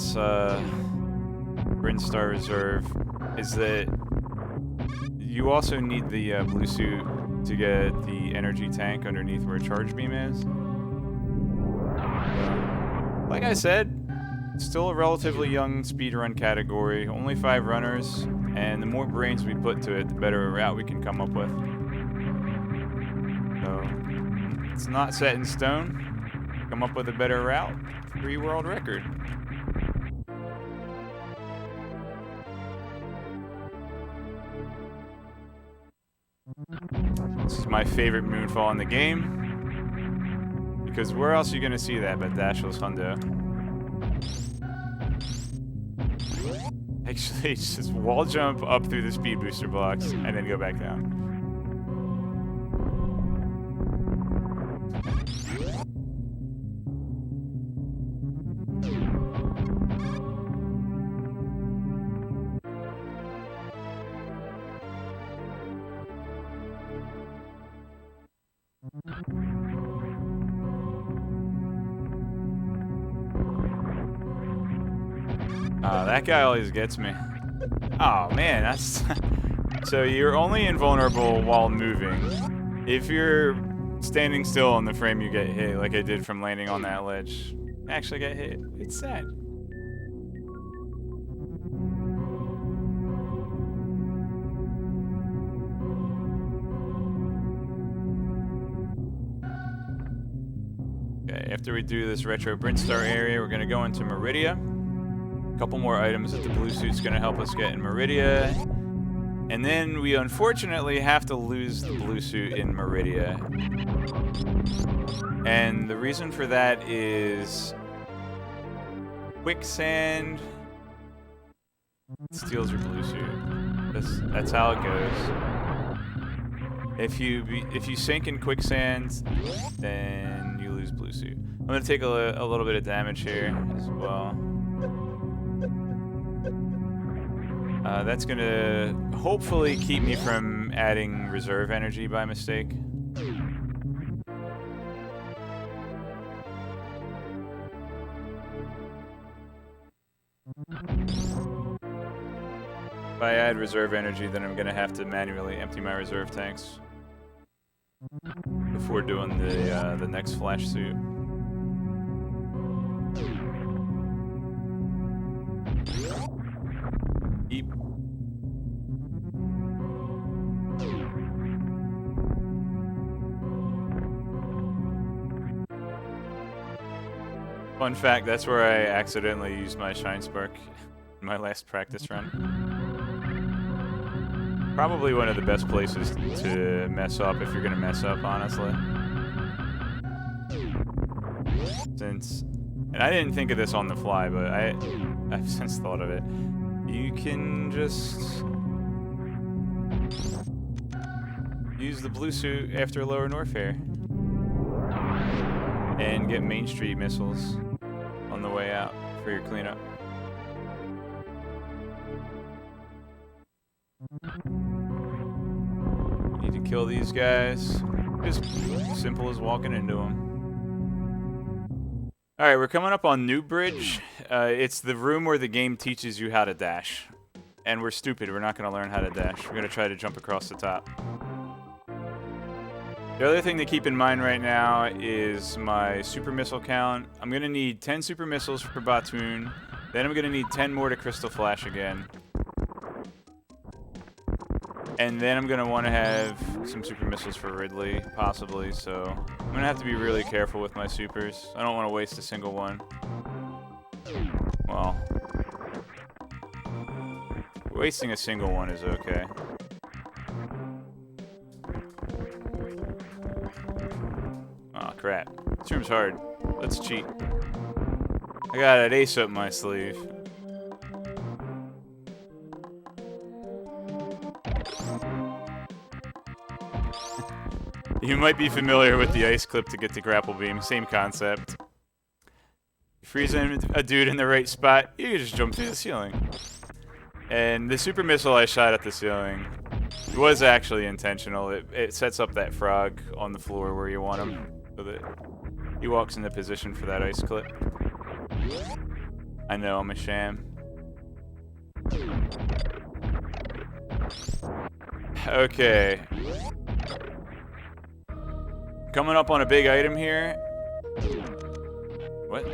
Brinstar Reserve is that you also need the blue suit to get the energy tank underneath where Charge Beam is. like I said, still a relatively young speedrun category. Only 5 runners, and the more brains we put to it, the better a route we can come up with. So, it's not set in stone. Come up with a better route, free world record. This is my favorite moonfall in the game. Because where else are you going to see that but Dashless Hundo? Actually, just wall jump up through the speed booster blocks and then go back down. That guy always gets me. Oh man, that's... So you're only invulnerable while moving. If you're standing still on the frame, you get hit, like I did from landing on that ledge. I actually get hit. It's sad. Okay, after we do this retro Brintstar area, we're gonna go into Meridia. Couple more items that the blue suit's going to help us get in Meridia. And then we unfortunately have to lose the blue suit in Meridia. And the reason for that is quicksand steals your blue suit. That's how it goes. If you sink in quicksand, then you lose blue suit. I'm going to take a little bit of damage here as well. That's gonna hopefully keep me from adding reserve energy by mistake. If I add reserve energy, then I'm gonna have to manually empty my reserve tanks before doing the next flash suit. Eep. Fun fact, that's where I accidentally used my Shine Spark in my last practice run. Probably one of the best places to mess up if you're gonna mess up, honestly. And I didn't think of this on the fly, but I've since thought of it. You can just use the blue suit after Lower Norfair and get Main Street missiles on the way out for your cleanup. You need to kill these guys. Just simple as walking into them. Alright, we're coming up on New Bridge. It's the room where the game teaches you how to dash. And we're stupid, we're not going to learn how to dash. We're going to try to jump across the top. The other thing to keep in mind right now is my super missile count. I'm going to need 10 super missiles for Batoon. Then I'm going to need 10 more to Crystal Flash again. And then I'm going to want to have some super missiles for Ridley, possibly. So I'm going to have to be really careful with my supers. I don't want to waste a single one. Well, wasting a single one is okay. Oh crap. This room's hard. Let's cheat. I got an ace up my sleeve. You might be familiar with the ice clip to get to grapple beam. Same concept. You freeze a dude in the right spot, you can just jump through the ceiling. And the super missile I shot at the ceiling was actually intentional. It sets up that frog on the floor where you want him, so that he walks into position for that ice clip. I know, I'm a sham. Okay. Coming up on a big item here. What?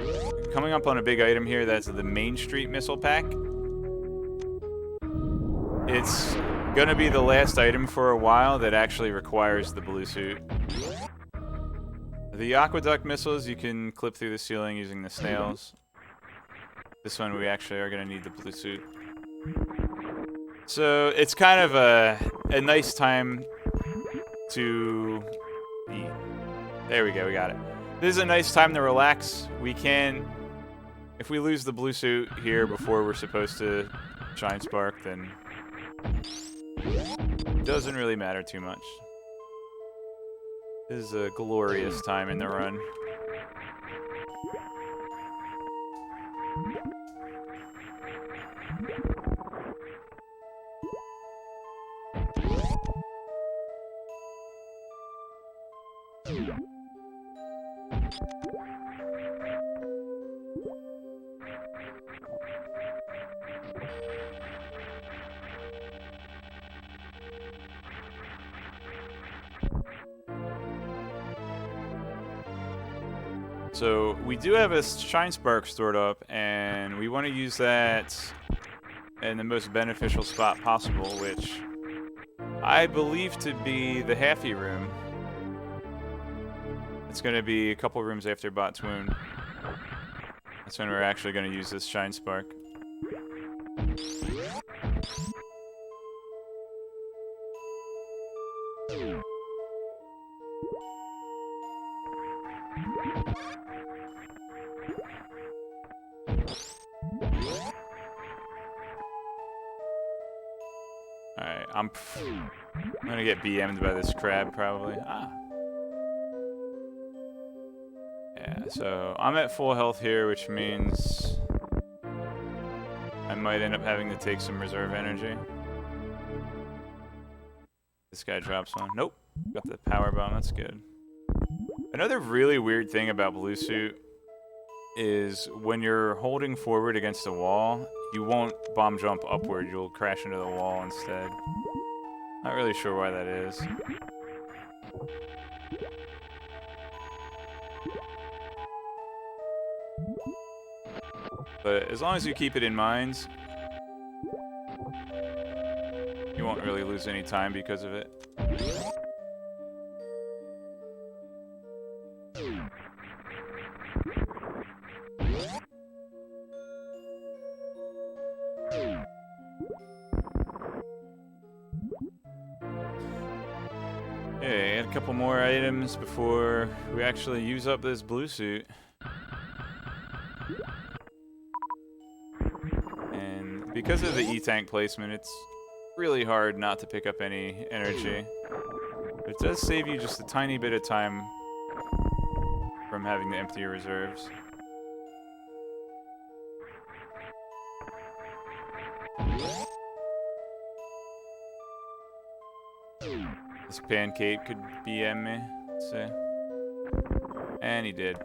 Coming up on a big item here, that's the Main Street Missile Pack. It's gonna be the last item for a while that actually requires the blue suit. The Aqueduct missiles, you can clip through the ceiling using the snails. This one, we actually are gonna need the blue suit. So it's kind of a nice time to eat. There we go, we got it. This is a nice time to relax. We can, if we lose the blue suit here before we're supposed to Shine Spark, then it doesn't really matter too much. This is a glorious time in the run. So we do have a Shine Spark stored up, and we want to use that in the most beneficial spot possible, which I believe to be the Halfy room. It's going to be a couple rooms after Bot's Wound. That's when we're actually going to use this Shine Spark. Alright, I'm gonna get BM'd by this crab, probably. Ah. Yeah, so I'm at full health here, which means I might end up having to take some reserve energy. This guy drops one. Nope. Got the power bomb, that's good. Another really weird thing about Blue Suit is when you're holding forward against a wall, you won't bomb jump upward, you'll crash into the wall instead. Not really sure why that is. But as long as you keep it in mind, you won't really lose any time because of it. Okay, add a couple more items before we actually use up this blue suit. And because of the E-tank placement, it's really hard not to pick up any energy. But it does save you just a tiny bit of time from having to empty your reserves. This pancake could BM me, let's see. And he did.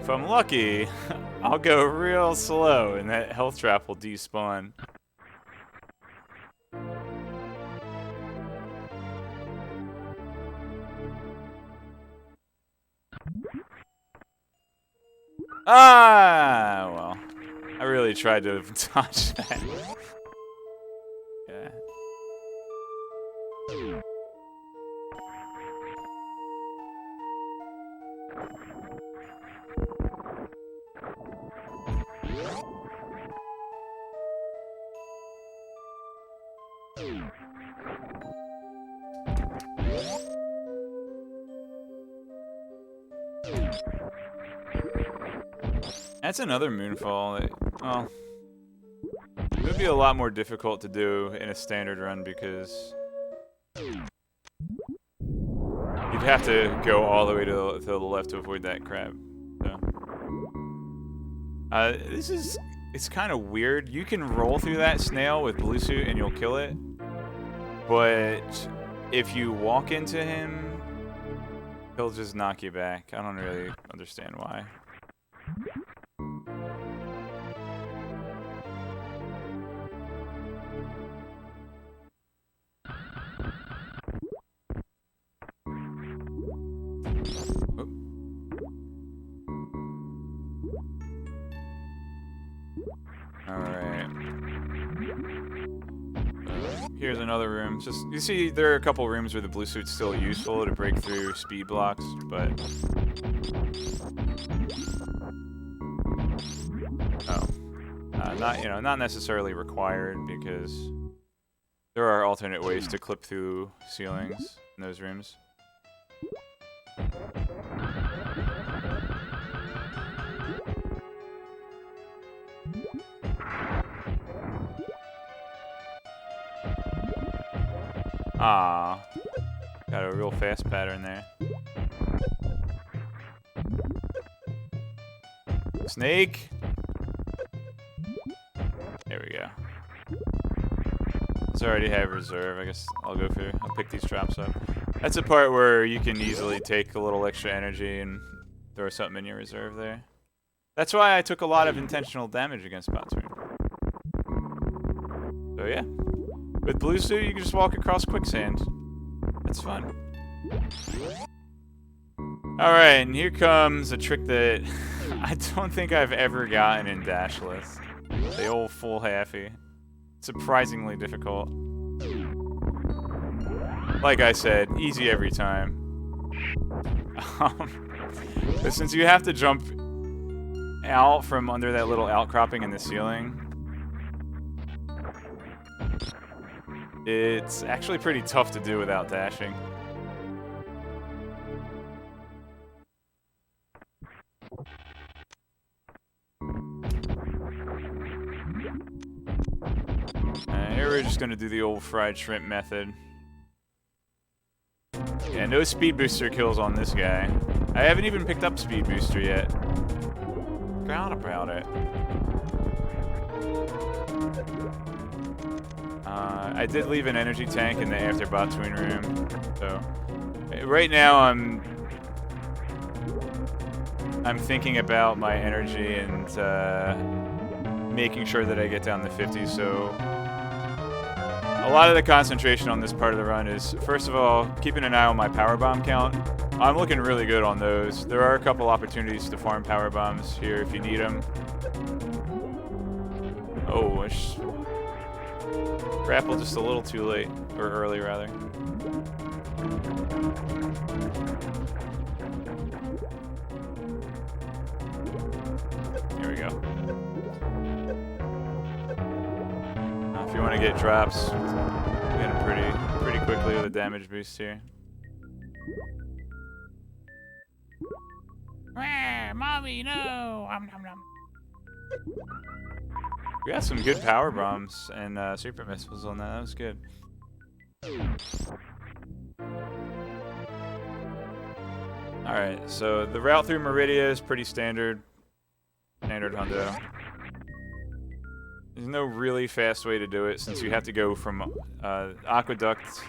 If I'm lucky, I'll go real slow and that health trap will despawn. Ah, well. I really tried to dodge that. Yeah. That's another moonfall that, well, it would be a lot more difficult to do in a standard run because you'd have to go all the way to the left to avoid that crab. So, it's kind of weird. You can roll through that snail with blue suit and you'll kill it, but if you walk into him, he'll just knock you back. I don't really understand why. here's another room. Just you see, there are a couple rooms where the blue suit's still useful to break through speed blocks, but not necessarily required because there are alternate ways to clip through ceilings in those rooms. Ah, got a real fast pattern there. Snake! There we go. It's already have reserve. I guess I'll pick these traps up. That's a part where you can easily take a little extra energy and throw something in your reserve there. That's why I took a lot of intentional damage against Batoon. So yeah. With blue suit, you can just walk across quicksand. That's fun. Alright, and here comes a trick that I don't think I've ever gotten in Dashless. The old full halfie. Surprisingly difficult. Like I said, easy every time. But since you have to jump out from under that little outcropping in the ceiling, it's actually pretty tough to do without dashing. Here we're just gonna do the old fried shrimp method. Yeah, no speed booster kills on this guy. I haven't even picked up speed booster yet. Forgot about it. I did leave an energy tank in the after Batoon room, so right now I'm thinking about my energy and making sure that I get down to 50. So a lot of the concentration on this part of the run is, first of all, keeping an eye on my power bomb count. I'm looking really good on those. There are a couple opportunities to farm power bombs here if you need them. Oh, grapple just a little too late, or early rather. Here we go. If you want to get drops, get them pretty quickly with a damage boost here. Mommy, no! We got some good power bombs and super missiles on that. That was good. Alright, so the route through Meridia is pretty standard. Standard hundo. There's no really fast way to do it since you have to go from Aqueduct,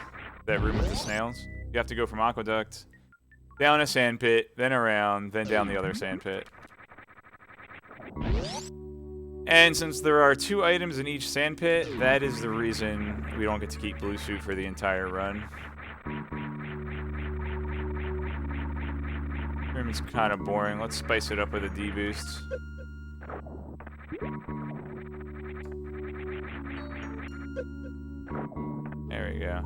that room with the snails. You have to go from Aqueduct, down a sand pit, then around, then down the other sand pit. And since there are 2 items in each sand pit, that is the reason we don't get to keep blue suit for the entire run. Room is kind of boring. Let's spice it up with a D boost. There we go.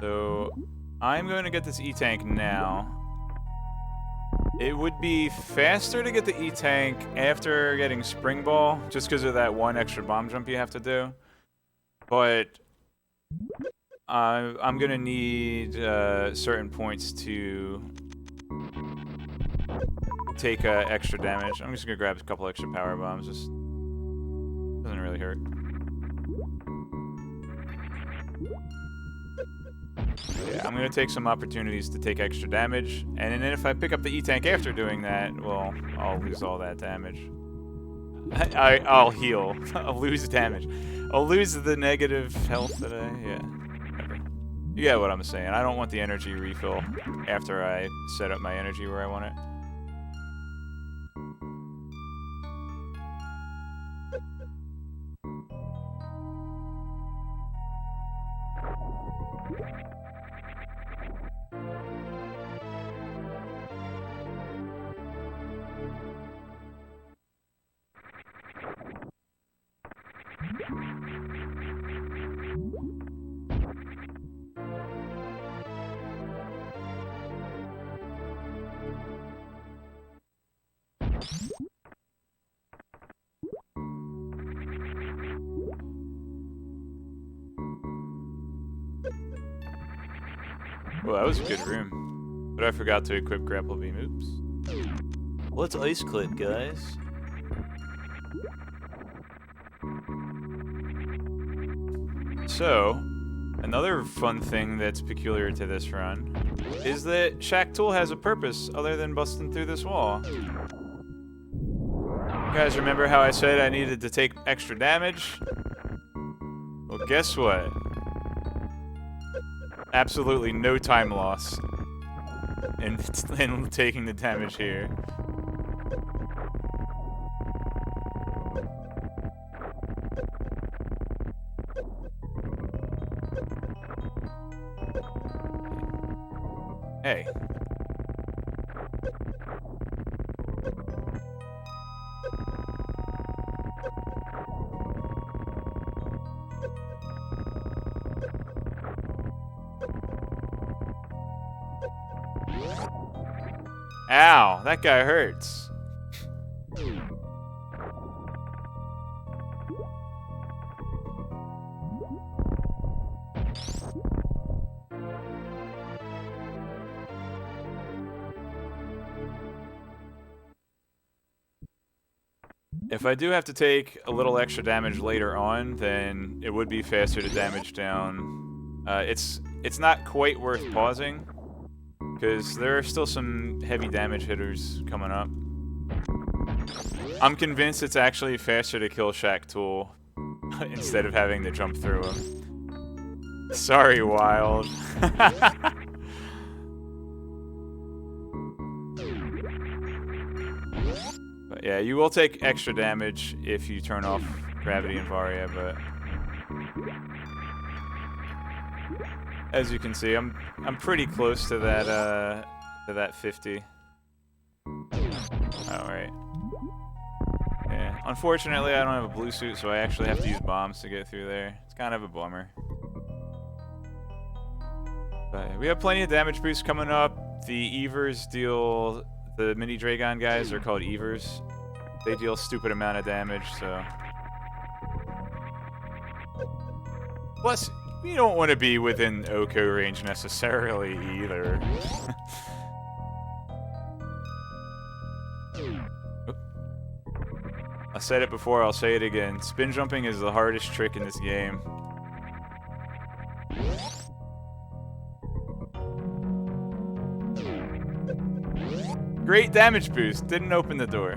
So, I'm going to get this E-Tank now. It would be faster to get the E-Tank after getting Spring Ball, just because of that one extra bomb jump you have to do. But I'm going to need certain points to take extra damage. I'm just going to grab a couple extra power bombs. Just doesn't really hurt. Yeah, I'm going to take some opportunities to take extra damage, and then if I pick up the E-Tank after doing that, well, I'll lose all that damage. I'll heal. I'll lose damage. I'll lose the negative health that yeah, whatever. You get what I'm saying. I don't want the energy refill after I set up my energy where I want it. Well, that was a good room. But I forgot to equip grapple beam. Oops. Let's ice clip, guys. So, another fun thing that's peculiar to this run is that Shack Tool has a purpose other than busting through this wall. You guys remember how I said I needed to take extra damage? Well, guess what? Absolutely no time loss in taking the damage here. Hey. Ow, that guy hurts. If I do have to take a little extra damage later on, then it would be faster to damage down. It's not quite worth pausing, because there are still some heavy damage hitters coming up. I'm convinced it's actually faster to kill Shack Tool instead of having to jump through him. Sorry, Wild. But yeah, you will take extra damage if you turn off Gravity and Varia, but as you can see, I'm pretty close to that 50. Alright. Yeah. Unfortunately, I don't have a blue suit, so I actually have to use bombs to get through there. It's kind of a bummer. But we have plenty of damage boosts coming up. The Evers deal... The mini Dragon guys are called Evers. They deal a stupid amount of damage, so... Plus, you don't want to be within Oko range necessarily, either. I said it before, I'll say it again. Spin jumping is the hardest trick in this game. Great damage boost, didn't open the door.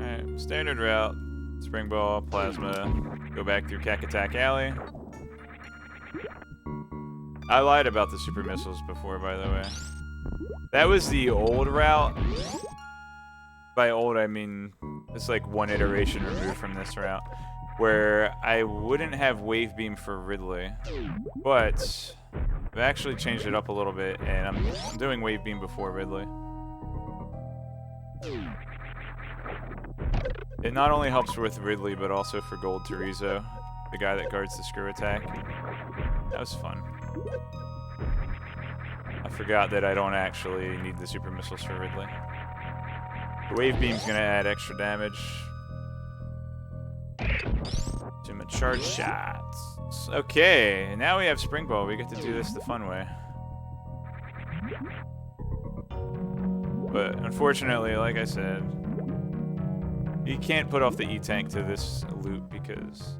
Alright, standard route. Spring Ball, Plasma, go back through Kakatak Alley. I lied about the super missiles before, by the way. That was the old route. By old, I mean it's like one iteration removed from this route, where I wouldn't have Wave Beam for Ridley, but I've actually changed it up a little bit, and I'm doing Wave Beam before Ridley. It not only helps with Ridley, but also for Gold Terizo, the guy that guards the screw attack. That was fun. I forgot that I don't actually need the super missiles for Ridley. The Wave Beam's gonna add extra damage to my charge shots. Okay, now we have Spring Ball. We get to do this the fun way. But unfortunately, like I said, you can't put off the E-Tank to this loop because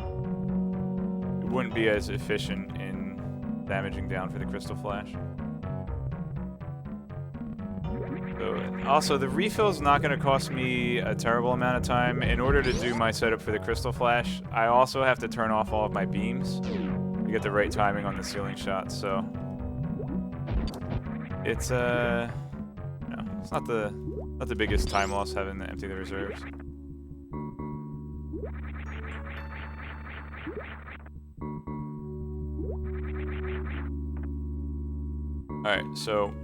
it wouldn't be as efficient in damaging down for the Crystal Flash. So, also, the refill is not going to cost me a terrible amount of time. In order to do my setup for the Crystal Flash, I also have to turn off all of my beams to get the right timing on the ceiling shots. So it's it's not the biggest time loss having to empty the reserves. Alright, so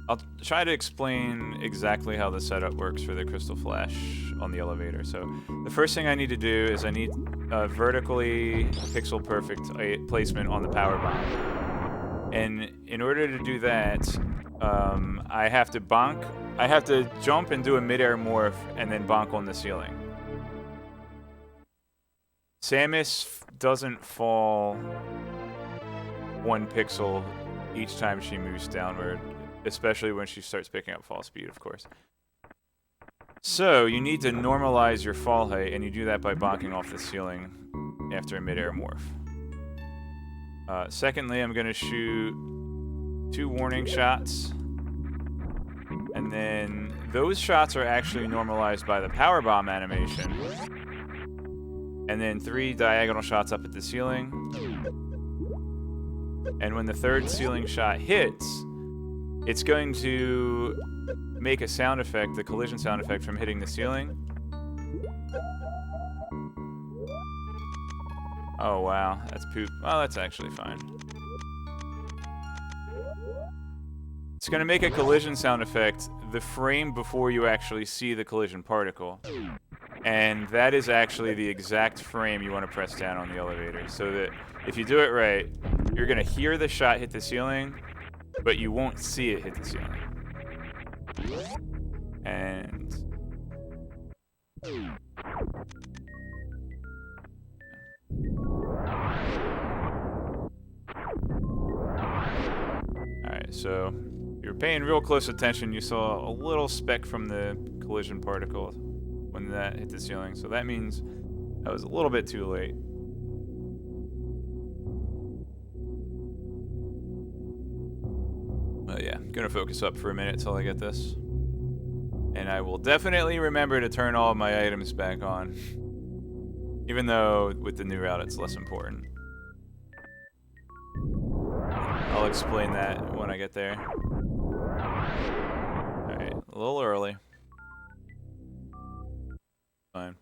I'll try to explain exactly how the setup works for the Crystal Flash on the elevator. So the first thing I need to do is I need vertically pixel perfect placement on the power bomb. And in order to do that, I have to bonk. I have to jump and do a midair morph and then bonk on the ceiling. Samus doesn't fall 1 pixel each time she moves downward, especially when she starts picking up fall speed, of course. So you need to normalize your fall height, and you do that by bonking off the ceiling after a midair morph. Secondly, I'm going to shoot 2 warning shots, and then those shots are actually normalized by the power bomb animation, and then 3 diagonal shots up at the ceiling. And when the 3rd ceiling shot hits, it's going to make a sound effect, the collision sound effect from hitting the ceiling. Oh wow, that's poop. Well, that's actually fine. It's going to make a collision sound effect the frame before you actually see the collision particle. And that is actually the exact frame you want to press down on the elevator, so that if you do it right, you're going to hear the shot hit the ceiling, but you won't see it hit the ceiling. And alright, so if you're paying real close attention, you saw a little speck from the collision particle when that hit the ceiling, so that means that was a little bit too late. Yeah, I'm gonna focus up for a minute till I get this. And I will definitely remember to turn all of my items back on. Even though with the new route it's less important. I'll explain that when I get there. Alright, a little early. Fine.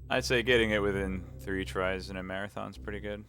I'd say getting it within 3 tries in a marathon's pretty good.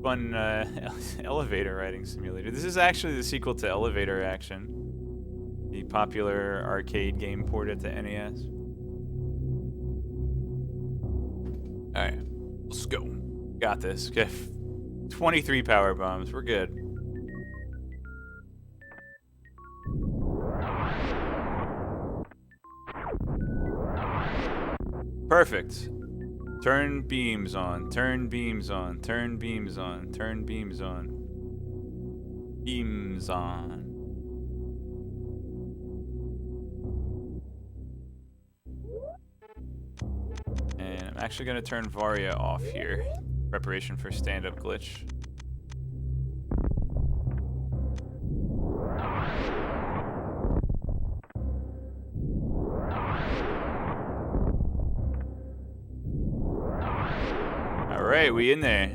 Fun elevator riding simulator. This is actually the sequel to Elevator Action, the popular arcade game ported to NES. Alright, let's go. Got this. Okay, 23 power bombs. We're good. Perfect. Turn beams on, turn beams on, turn beams on, turn beams on. Beams on. And I'm actually going to turn Varia off here preparation for stand-up glitch. Alright, we in there.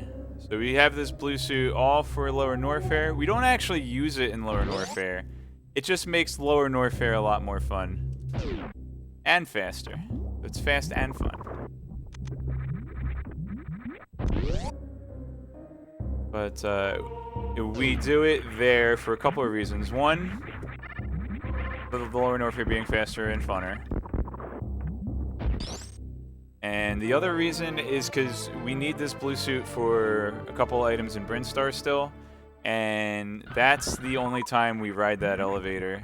So we have this blue suit all for Lower Norfair. We don't actually use it in Lower Norfair. It just makes Lower Norfair a lot more fun. And faster. It's fast and fun. But we do it there for a couple of reasons. One, the Lower Norfair being faster and funner. And the other reason is because we need this blue suit for a couple items in Brinstar still. And that's the only time we ride that elevator.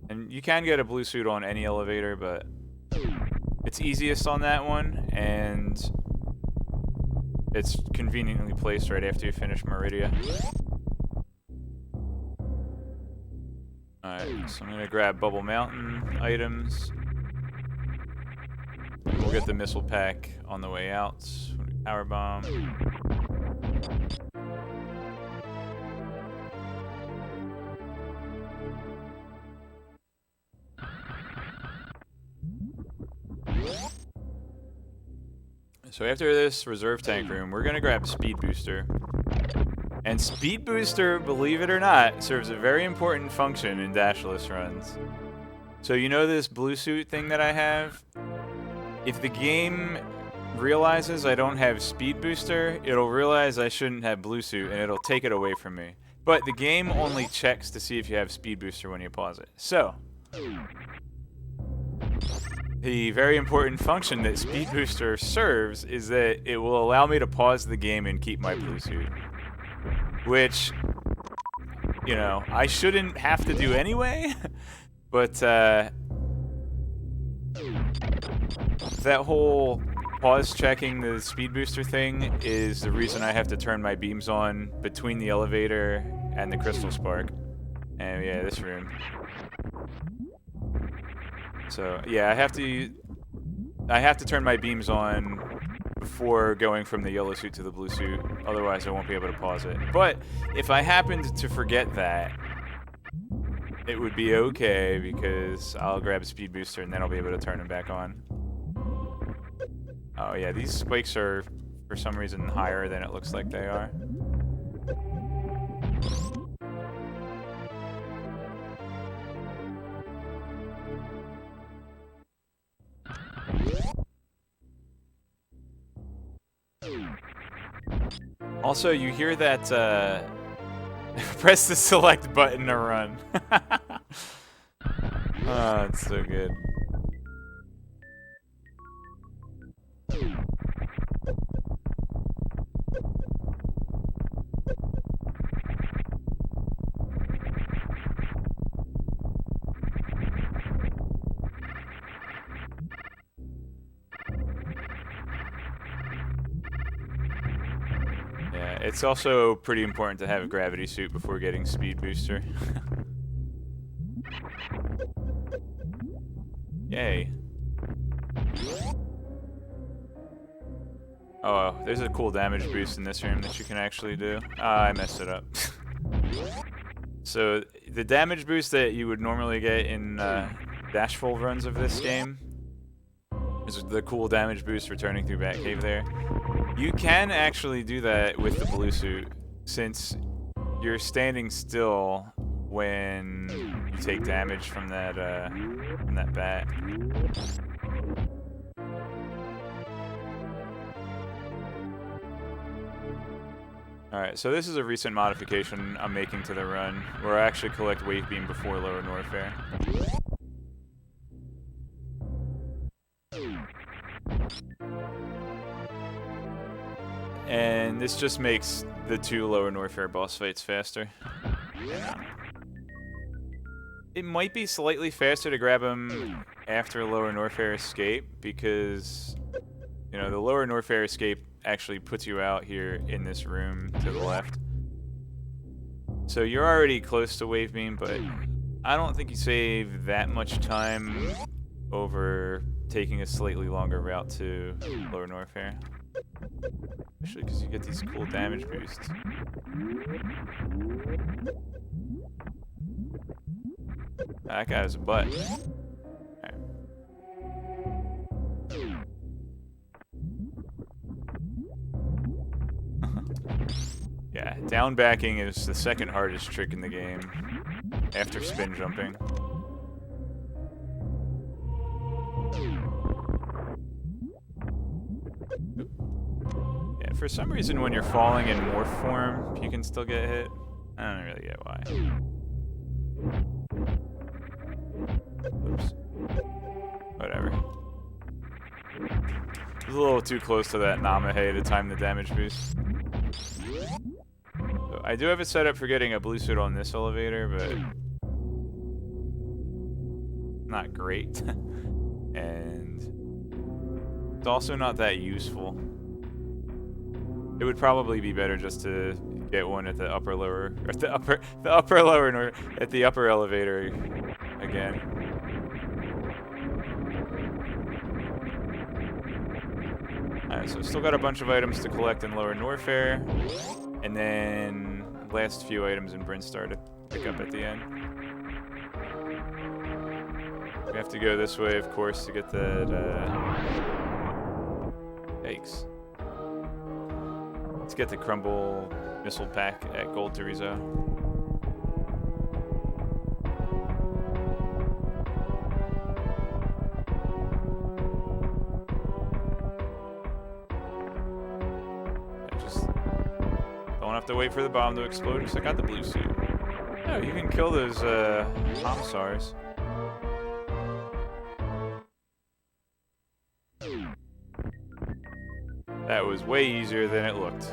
And you can get a blue suit on any elevator, but it's easiest on that one. And it's conveniently placed right after you finish Meridia. Alright, so I'm going to grab Bubble Mountain items. We'll get the missile pack on the way out. Power bomb. So after this reserve tank room, we're gonna grab Speed Booster. And Speed Booster, believe it or not, serves a very important function in Dashless runs. So you know this blue suit thing that I have? If the game realizes I don't have Speed Booster, it'll realize I shouldn't have blue suit and it'll take it away from me. But the game only checks to see if you have Speed Booster when you pause it. So, the very important function that Speed Booster serves is that it will allow me to pause the game and keep my blue suit. Which, you know, I shouldn't have to do anyway, but that whole pause checking the Speed Booster thing is the reason I have to turn my beams on between the elevator and the Crystal Spark. And yeah, this room. So yeah, I have to turn my beams on before going from the yellow suit to the blue suit, otherwise I won't be able to pause it. But if I happened to forget that, it would be okay because I'll grab a Speed Booster and then I'll be able to turn them back on. Oh yeah, these spikes are for some reason higher than it looks like they are. Also, you hear that, press the select button to run. Oh, it's so good. Yeah, it's also pretty important to have a gravity suit before getting Speed Booster. Yay. Oh, there's a cool damage boost in this room that you can actually do. Ah, I messed it up. So, the damage boost that you would normally get in Dashful runs of this game is the cool damage boost returning through Batcave there. You can actually do that with the blue suit, since you're standing still when you take damage from that bat. Alright, so this is a recent modification I'm making to the run, where I actually collect Wave Beam before Lower Norfair. And this just makes the two Lower Norfair boss fights faster. It might be slightly faster to grab him after Lower Norfair Escape, because, you know, the Lower Norfair Escape actually puts you out here in this room to the left. So you're already close to Wave Beam, but I don't think you save that much time over taking a slightly longer route to Lower Norfair. Especially because you get these cool damage boosts. That guy has a butt. Right. Yeah, down backing is the second hardest trick in the game after spin jumping. Yeah, for some reason when you're falling in morph form, you can still get hit. I don't really get why. Oops. Whatever. It was a little too close to that Namahe to time the damage boost. So I do have it set up for getting a blue suit on this elevator, but not great. And it's also not that useful. It would probably be better just to get one at the upper lower or at the upper lower nor at the upper elevator again. Alright, so still got a bunch of items to collect in Lower Norfair, and then last few items in Brinstar to pick up at the end. We have to go this way, of course, to get that, yikes. Let's get the Crumble Missile Pack at Gold Terizo. Have to wait for the bomb to explode. Just I got the blue suit. Oh, you can kill those Hamsars. That was way easier than it looked.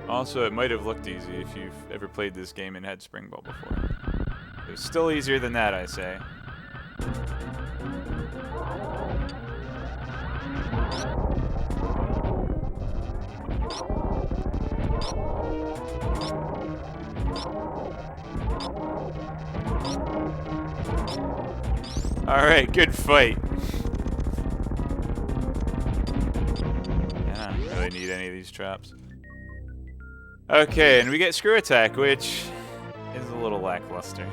Also, it might have looked easy if you've ever played this game and had Spring Ball before. It was still easier than that, I say. Alright, good fight. Yeah, I don't really need any of these traps. Okay, and we get Screw Attack, which is a little lackluster.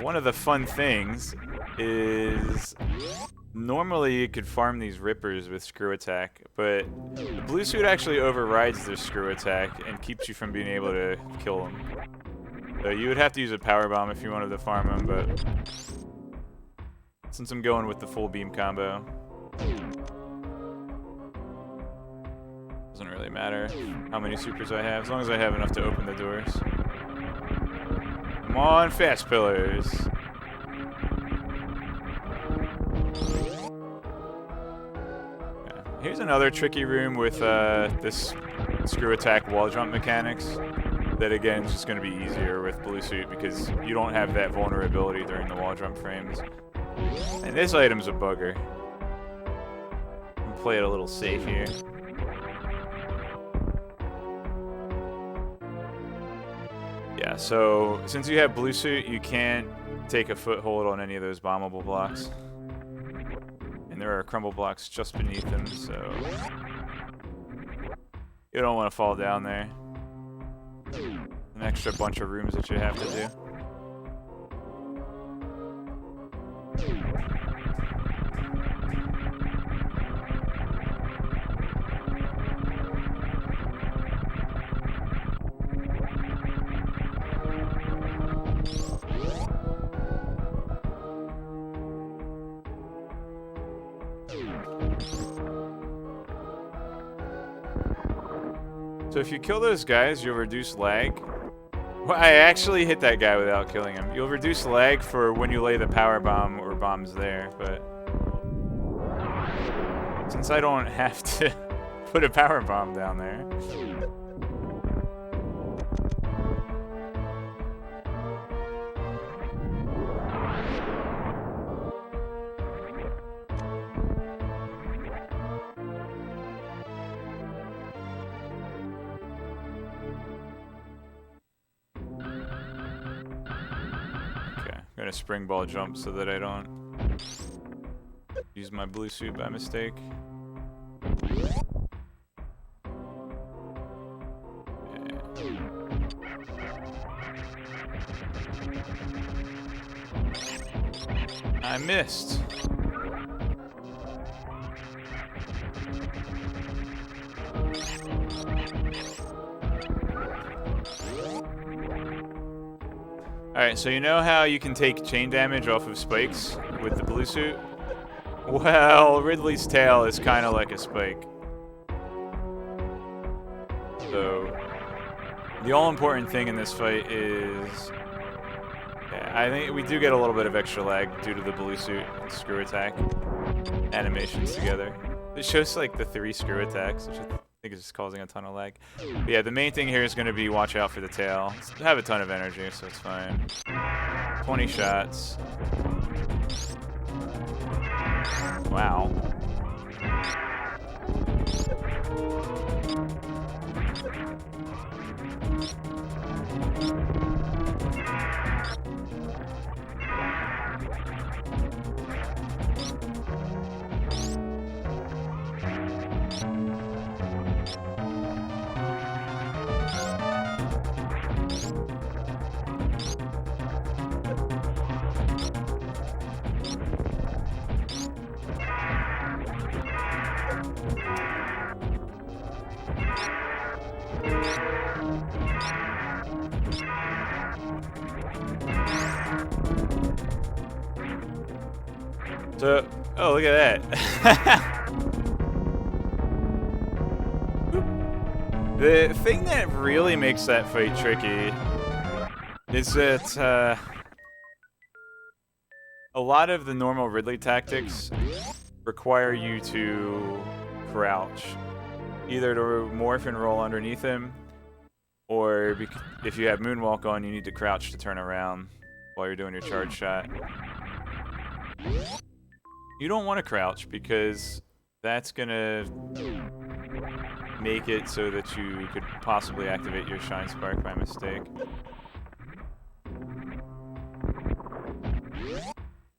One of the fun things is normally you could farm these Rippers with Screw Attack, but the blue suit actually overrides their Screw Attack and keeps you from being able to kill them. So you would have to use a Power Bomb if you wanted to farm them, but since I'm going with the full beam combo, doesn't really matter how many supers I have, as long as I have enough to open the doors. Come on, fast pillars. Yeah. Here's another tricky room with this Screw Attack wall jump mechanics. That again is just going to be easier with blue suit because you don't have that vulnerability during the wall jump frames. And this item's a bugger. I'll play it a little safe here. Yeah, so since you have blue suit, you can't take a foothold on any of those bombable blocks. And there are crumble blocks just beneath them, so you don't want to fall down there. An extra bunch of rooms that you have to do. So if you kill those guys, you'll reduce lag. Well, I actually hit that guy without killing him. You'll reduce lag for when you lay the power bomb or bombs there, but since I don't have to put a power bomb down there. gonna spring ball jump so that I don't use my blue suit by mistake. I missed. Alright, so you know how you can take chain damage off of spikes with the blue suit? Well, Ridley's tail is kind of like a spike. So, the all-important thing in this fight is... Yeah, I think we do get a little bit of extra lag due to the blue suit and screw attack animations together. It shows like the 3 screw attacks, which I think is just causing a ton of lag. But yeah, the main thing here is going to be watch out for the tail. I have a ton of energy, so it's fine. 20 shots. Wow. So, oh, look at that. The thing that really makes that fight tricky is that a lot of the normal Ridley tactics require you to crouch, either to morph and roll underneath him, or if you have Moonwalk on, you need to crouch to turn around while you're doing your charge shot. You don't want to crouch because that's gonna make it so that you could possibly activate your Shine Spark by mistake.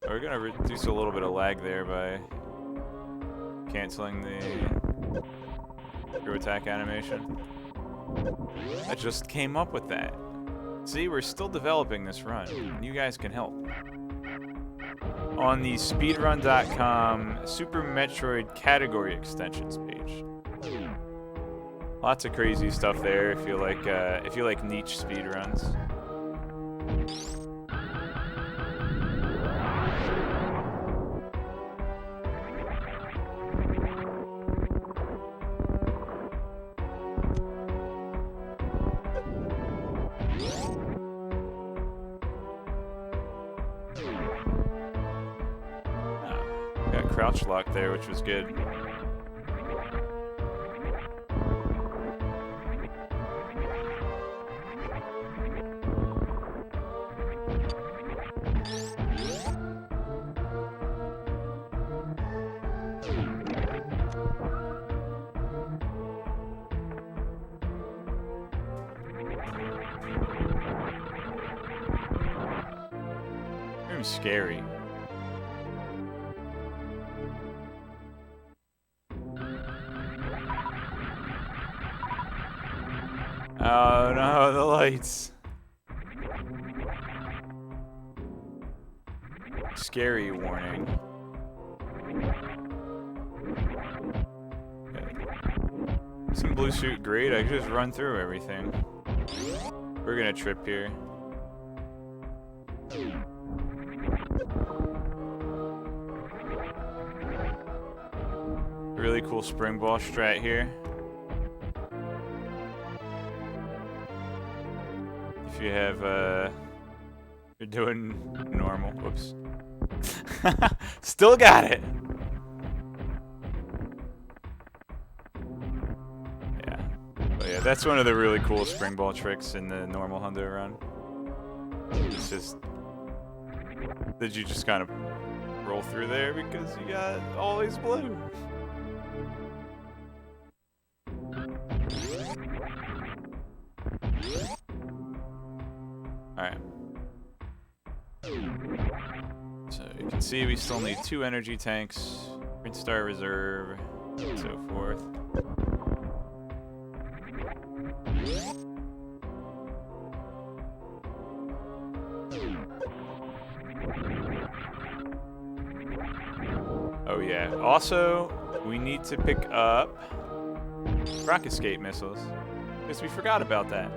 We're gonna reduce a little bit of lag there by canceling the screw attack animation. I just came up with that. See, we're still developing this run, and you guys can help. On the speedrun.com Super Metroid category extensions page. Lots of crazy stuff there if you like niche speedruns. Got crouch lock there, which was good. Scary. Oh no, the lights. Scary warning. Okay. Some blue suit, great. I can just run through everything. We're gonna trip here. Really cool spring ball strat here. If you have, you're doing normal. Whoops. Still got it. Yeah. But yeah, that's one of the really cool spring ball tricks in the normal Hundo run. It's just that you just kind of roll through there because you got always blue. Alright. See, we still need 2 energy tanks, Green Star Reserve, and so forth. Oh yeah. Also, we need to pick up rock escape missiles, because we forgot about that.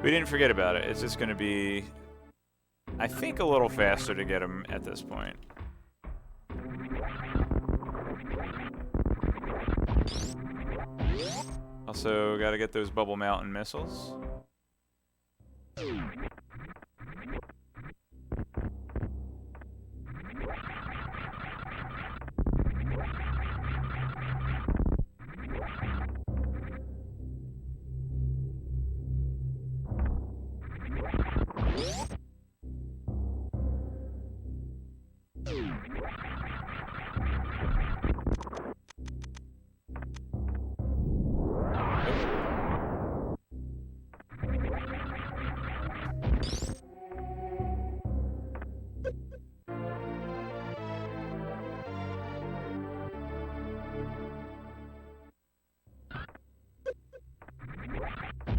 We didn't forget about it. It's just going to be, I think, a little faster to get them at this point. Also, got to get those Bubble Mountain missiles.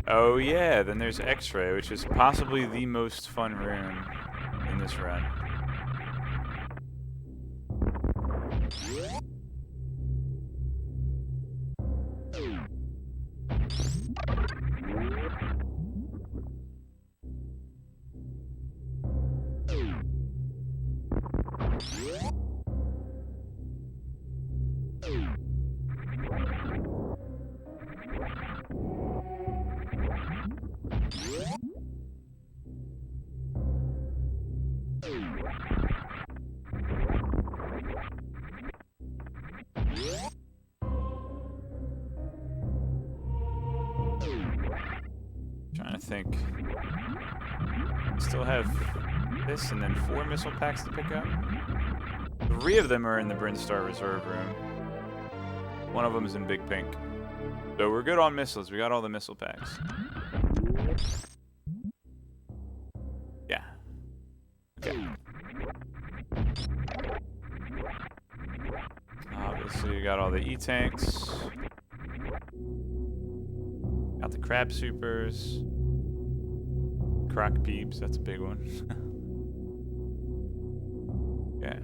Oh yeah, then there's X-Ray, which is possibly the most fun room in this run. Trying to think. Still have this and then 4 missile packs to pick up. 3 of them are in the Brinstar Reserve room. 1 of them is in Big Pink. So we're good on missiles. We got all the missile packs. Yeah. Okay. Obviously, you got all the E-tanks. Got the Crab Supers. Croc Peeps, that's a big one. Yeah.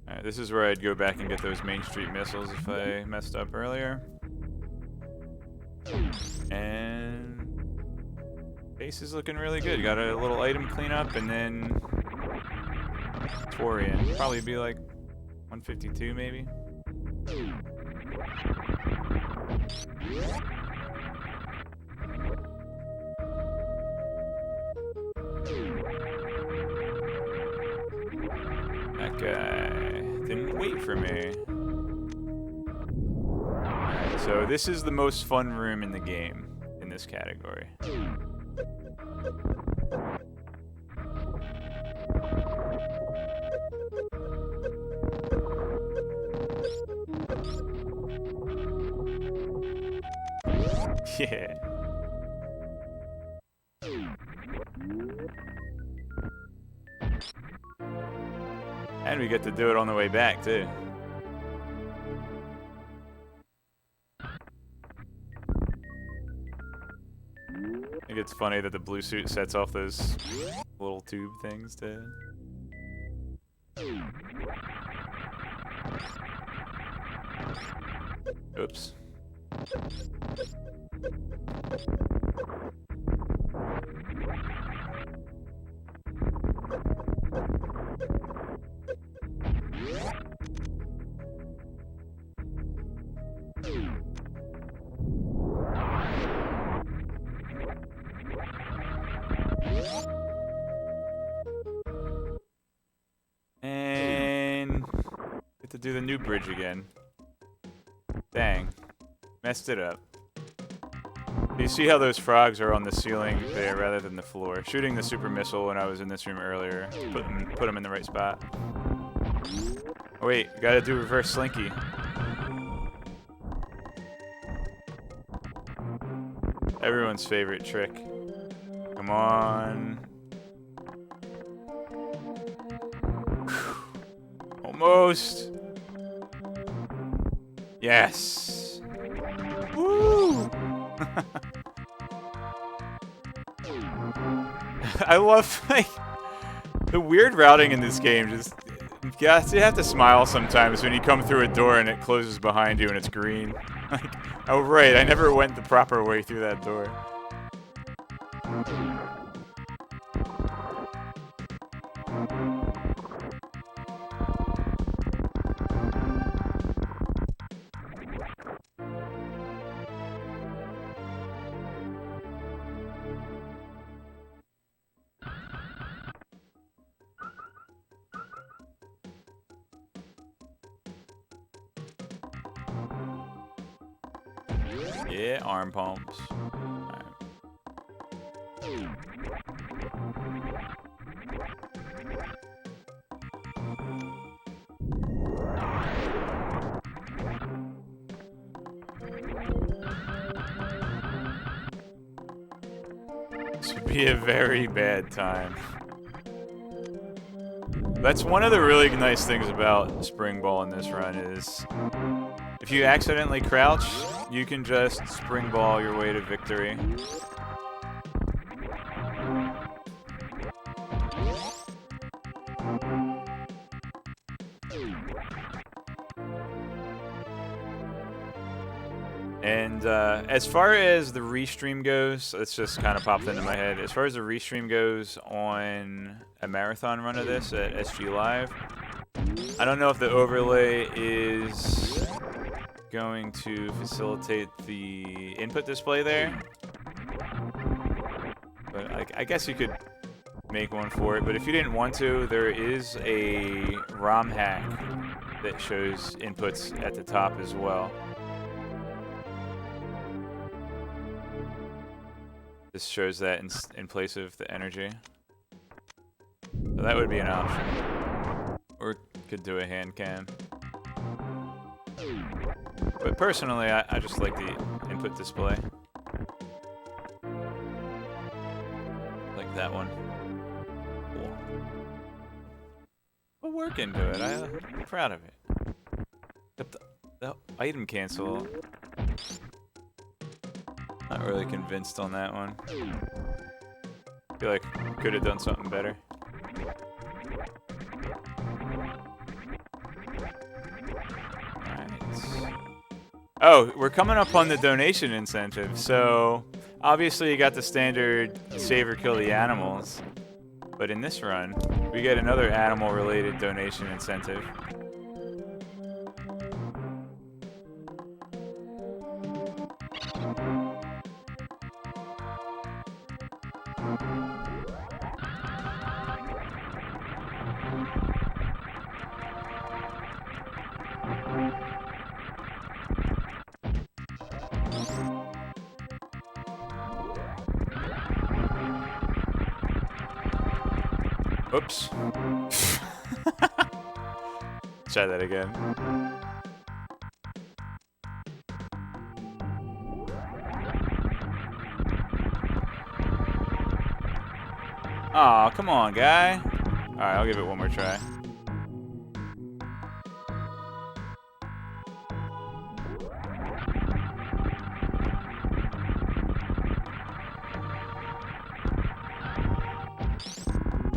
Alright, this is where I'd go back and get those Main Street missiles if I messed up earlier. And base is looking really good. Got a little item cleanup and then Torian. Probably be like 152 maybe. That guy didn't wait for me. Alright, so this is the most fun room in the game in this category. Yeah. And we get to do it on the way back, too. I think it's funny that the blue suit sets off those little tube things, too. Oops. And get to do the new bridge again. Dang. Messed it up. You see how those frogs are on the ceiling there rather than the floor? Shooting the super missile when I was in this room earlier. Put them in the right spot. Oh wait, gotta do reverse slinky. Everyone's favorite trick. Come on. Almost. Yes. Woo! I love like the weird routing in this game. Just you have to smile sometimes when you come through a door and it closes behind you and it's green. Like, oh right, I never went the proper way through that door. Yeah, arm pumps. Right. This would be a very bad time. That's one of the really nice things about Spring Ball in this run is if you accidentally crouch, you can just Spring Ball your way to victory. And as far as the restream goes, it's just kind of popped into my head. As far as the restream goes on a marathon run of this at SG Live, I don't know if the overlay is going to facilitate the input display there. But I guess you could make one for it. But if you didn't want to, there is a ROM hack that shows inputs at the top as well. This shows that in place of the energy. So that would be an option. Or could do a hand cam. But personally, I just like the input display. Like that one. Cool. Put work into it. I'm proud of it. Except the item cancel. Not really convinced on that one. Feel like could have done something better. Alright. Oh, we're coming up on the donation incentive. So obviously you got the standard save or kill the animals. But in this run, we get another animal related donation incentive. Oops. Try that again. Aw, come on, guy. Alright, I'll give it one more try.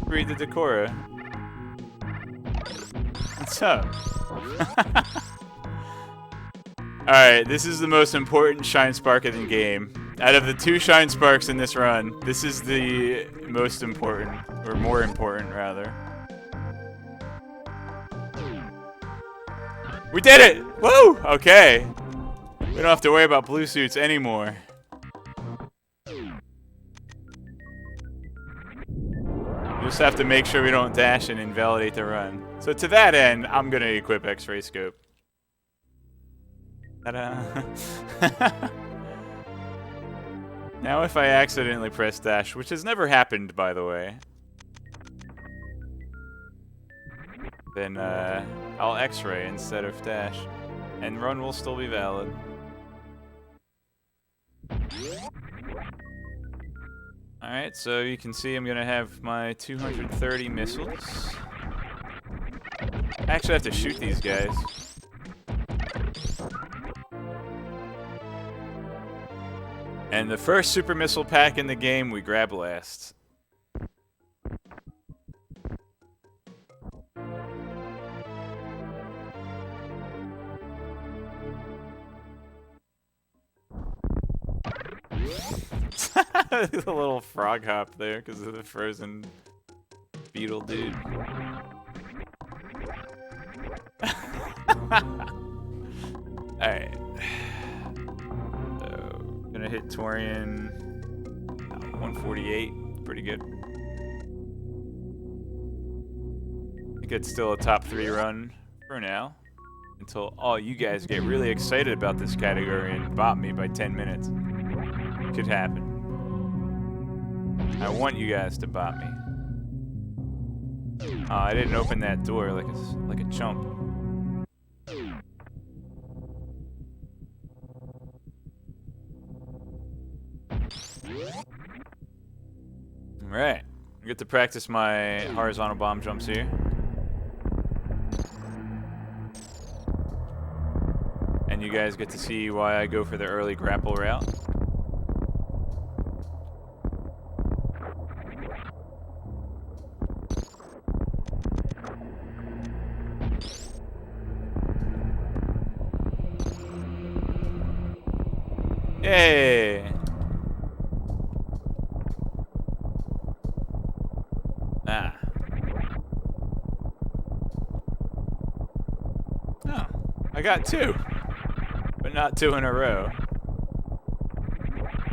Read the Decora. What's up? Alright, this is the most important Shine Spark in the game. Out of the 2 Shine Sparks in this run, this is the most important, or more important, rather. We did it! Woo! Okay. We don't have to worry about blue suits anymore. We just have to make sure we don't dash and invalidate the run. So to that end, I'm gonna equip X-ray scope. Ta-da! Now if I accidentally press dash, which has never happened by the way, then I'll X-ray instead of dash, and run will still be valid. Alright, so you can see I'm gonna have my 230 missiles. I actually have to shoot these guys. And the first super missile pack in the game, we grab last. A little frog hop there because of the frozen beetle dude. Alright. So, gonna hit Torian 148. Pretty good. I think it's still a top 3 run for now. Until all you guys get really excited about this category and bop me by 10 minutes. Could happen. I want you guys to bop me. Oh, I didn't open that door like a chump. Alright. I get to practice my horizontal bomb jumps here. And you guys get to see why I go for the early grapple route. Yay! Ah. Oh, I got 2. But not 2 in a row.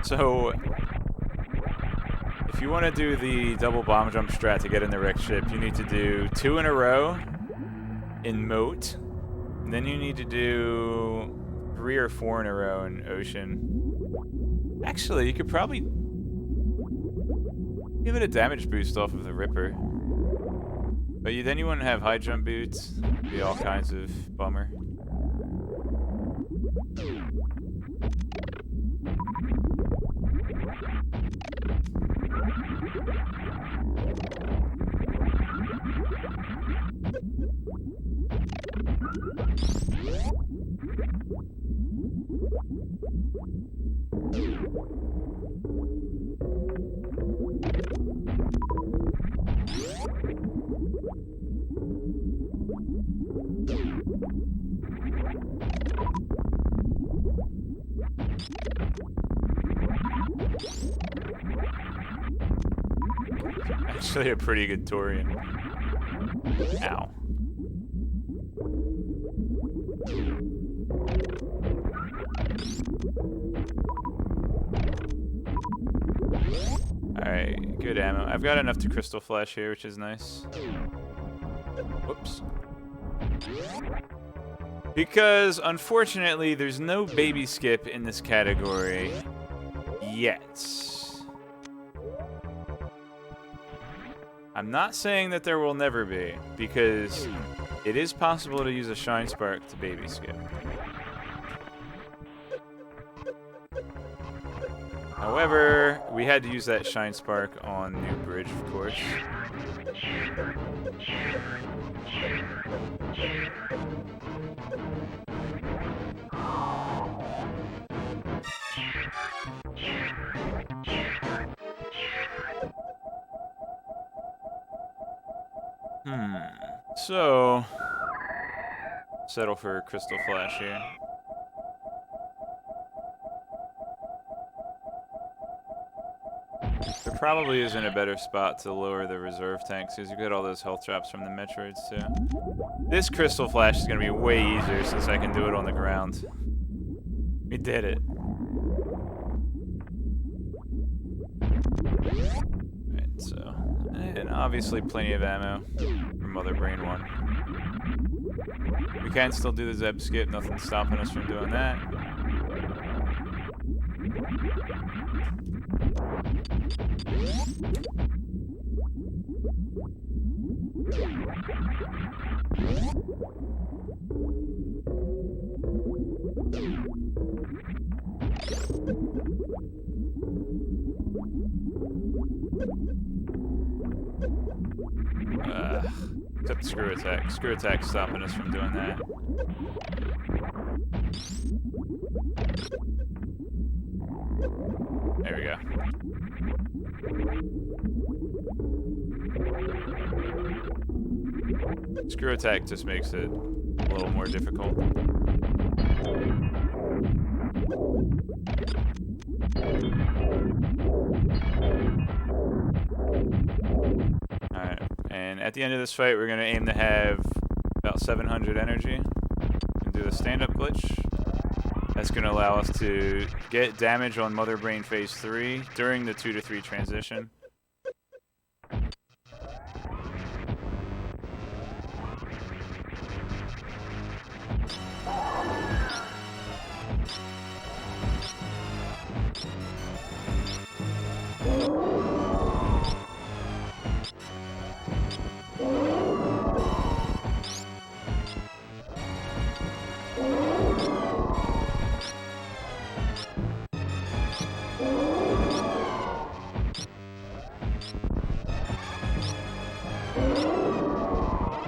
So, if you want to do the double bomb jump strat to get in the wrecked ship, you need to do 2 in a row in moat. And then you need to do 3 or 4 in a row in ocean. Actually, you could probably give it a damage boost off of the Ripper. But then you wouldn't have high jump boots. It'd be all kinds of bummer. Actually a pretty good Torian. Ow. Alright, good ammo. I've got enough to crystal flash here, which is nice. Whoops. Because, unfortunately, there's no baby skip in this category yet. I'm not saying that there will never be, because it is possible to use a Shine Spark to baby skip. However, we had to use that Shine Spark on New Bridge, of course. So, settle for a Crystal Flash here. There probably isn't a better spot to lower the reserve tanks because you get all those health traps from the Metroids too. This Crystal Flash is going to be way easier since I can do it on the ground. We did it. Right, so, and obviously plenty of ammo for Mother Brain 1. We can still do the Zeb skip, nothing's stopping us from doing that. Except screw attack. Screw attack's stopping us from doing that. There we go. Screw attack just makes it a little more difficult. Alright, and at the end of this fight, we're going to aim to have about 700 energy and do the stand-up glitch. That's going to allow us to get damage on Mother Brain Phase 3 during the 2 to 3 transition.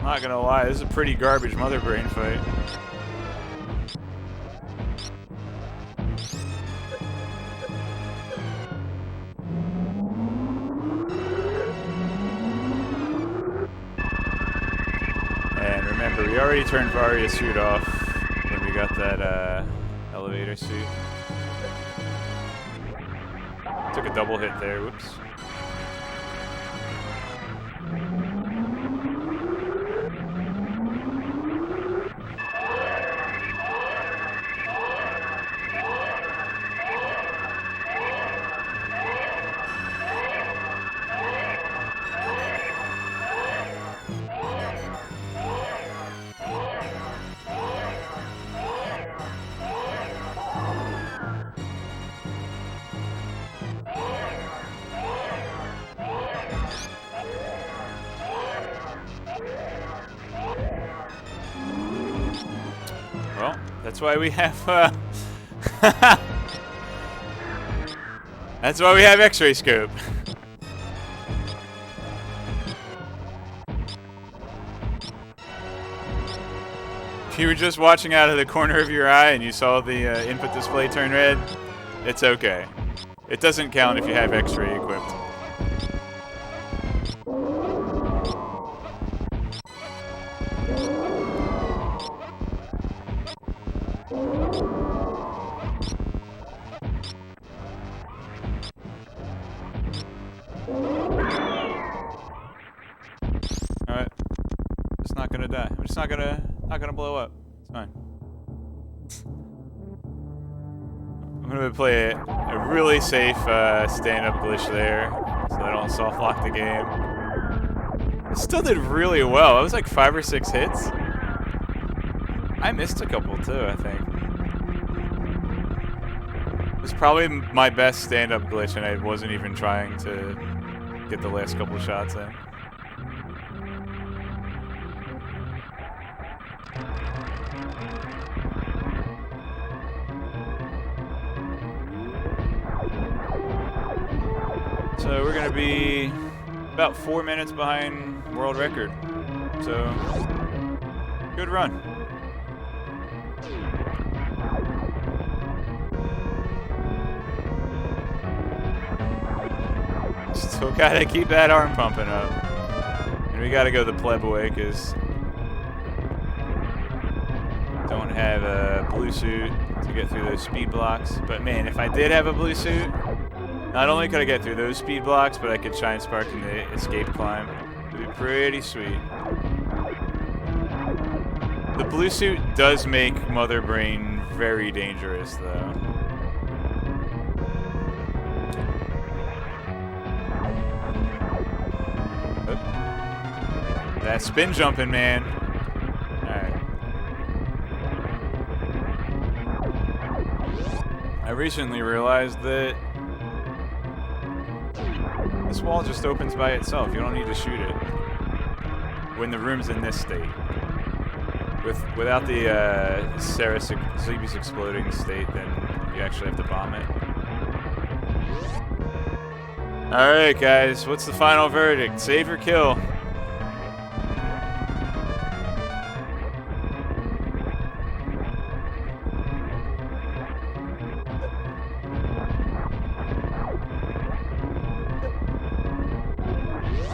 Not gonna lie, this is a pretty garbage Mother Brain fight. And remember, we already turned Varia's suit off when we got that elevator suit. Took a double hit there, whoops. Well, that's why we have, that's why we have X-ray scope. If you were just watching out of the corner of your eye and you saw the input display turn red, it's okay. It doesn't count if you have X-ray equipped. Alright. Just not gonna die. I'm just not gonna blow up. It's fine. I'm gonna play a really safe stand-up glitch there, so I don't soft lock the game. It still did really well. It was like 5 or 6 hits. I missed a couple too, I think. It was probably my best stand-up glitch, and I wasn't even trying to get the last couple shots in. So we're gonna be about 4 minutes behind world record. So good run. Still gotta keep that arm pumping up. And we gotta go the pleb way because don't have a blue suit to get through those speed blocks. But man, if I did have a blue suit, not only could I get through those speed blocks, but I could shine spark in the escape climb. It would be pretty sweet. The blue suit does make Mother Brain very dangerous, though. Oop. That spin jumping, man. Alright. I recently realized that this wall just opens by itself. You don't need to shoot it when the room's in this state. Without the Zebes exploding state, then you actually have to bomb it. Alright, guys, what's the final verdict? Save or kill?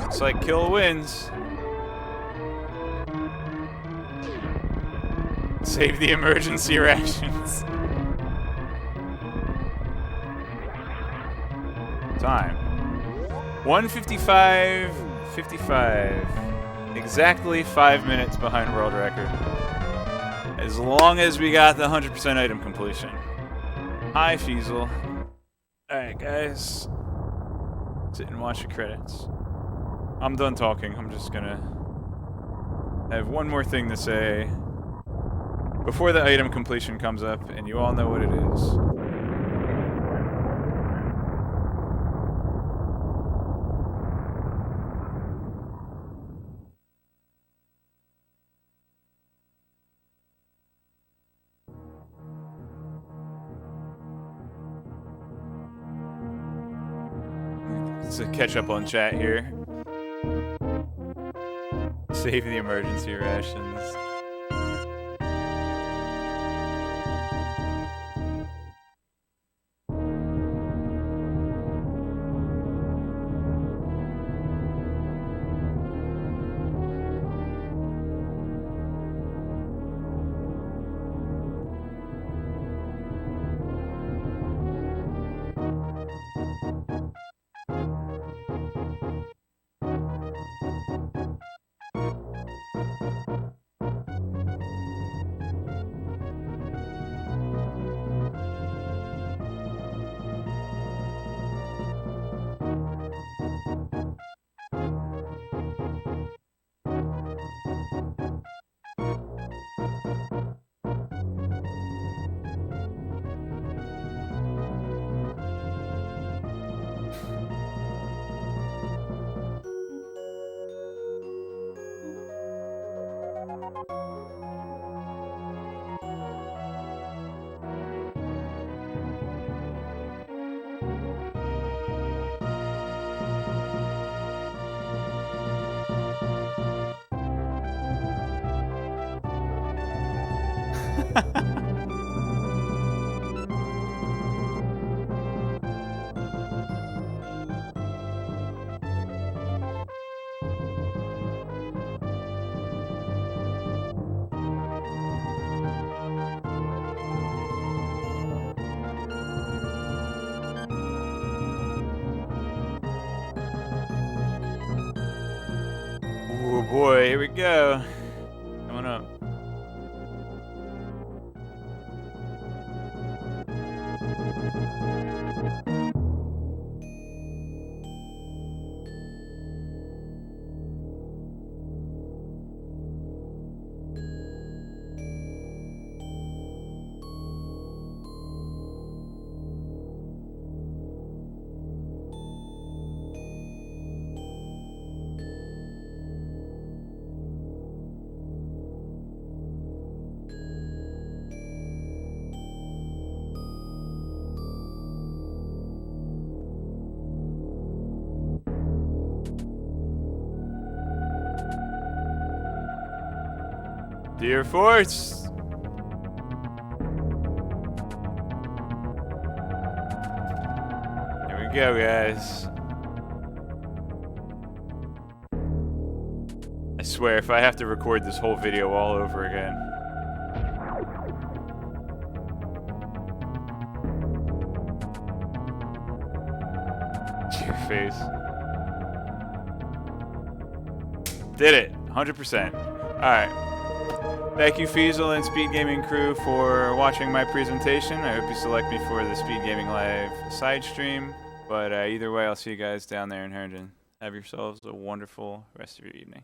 Looks like kill wins. Save the emergency rations. Time. 1:55:55. Exactly 5 minutes behind world record. As long as we got the 100% item completion. Hi, Feasel. Alright, guys. Sit and watch the credits. I'm done talking. I'm just gonna have one more thing to say before the item completion comes up, and you all know what it is. To catch up on chat here. Save the emergency rations. Oh boy, here we go. Coming up. Dear Force! Here we go, guys. I swear, if I have to record this whole video all over again. Your face. Did it. 100%. Alright. Thank you, Feasel and Speed Gaming crew, for watching my presentation. I hope you select me for the Speed Gaming Live side stream. But either way, I'll see you guys down there in Herndon. Have yourselves a wonderful rest of your evening.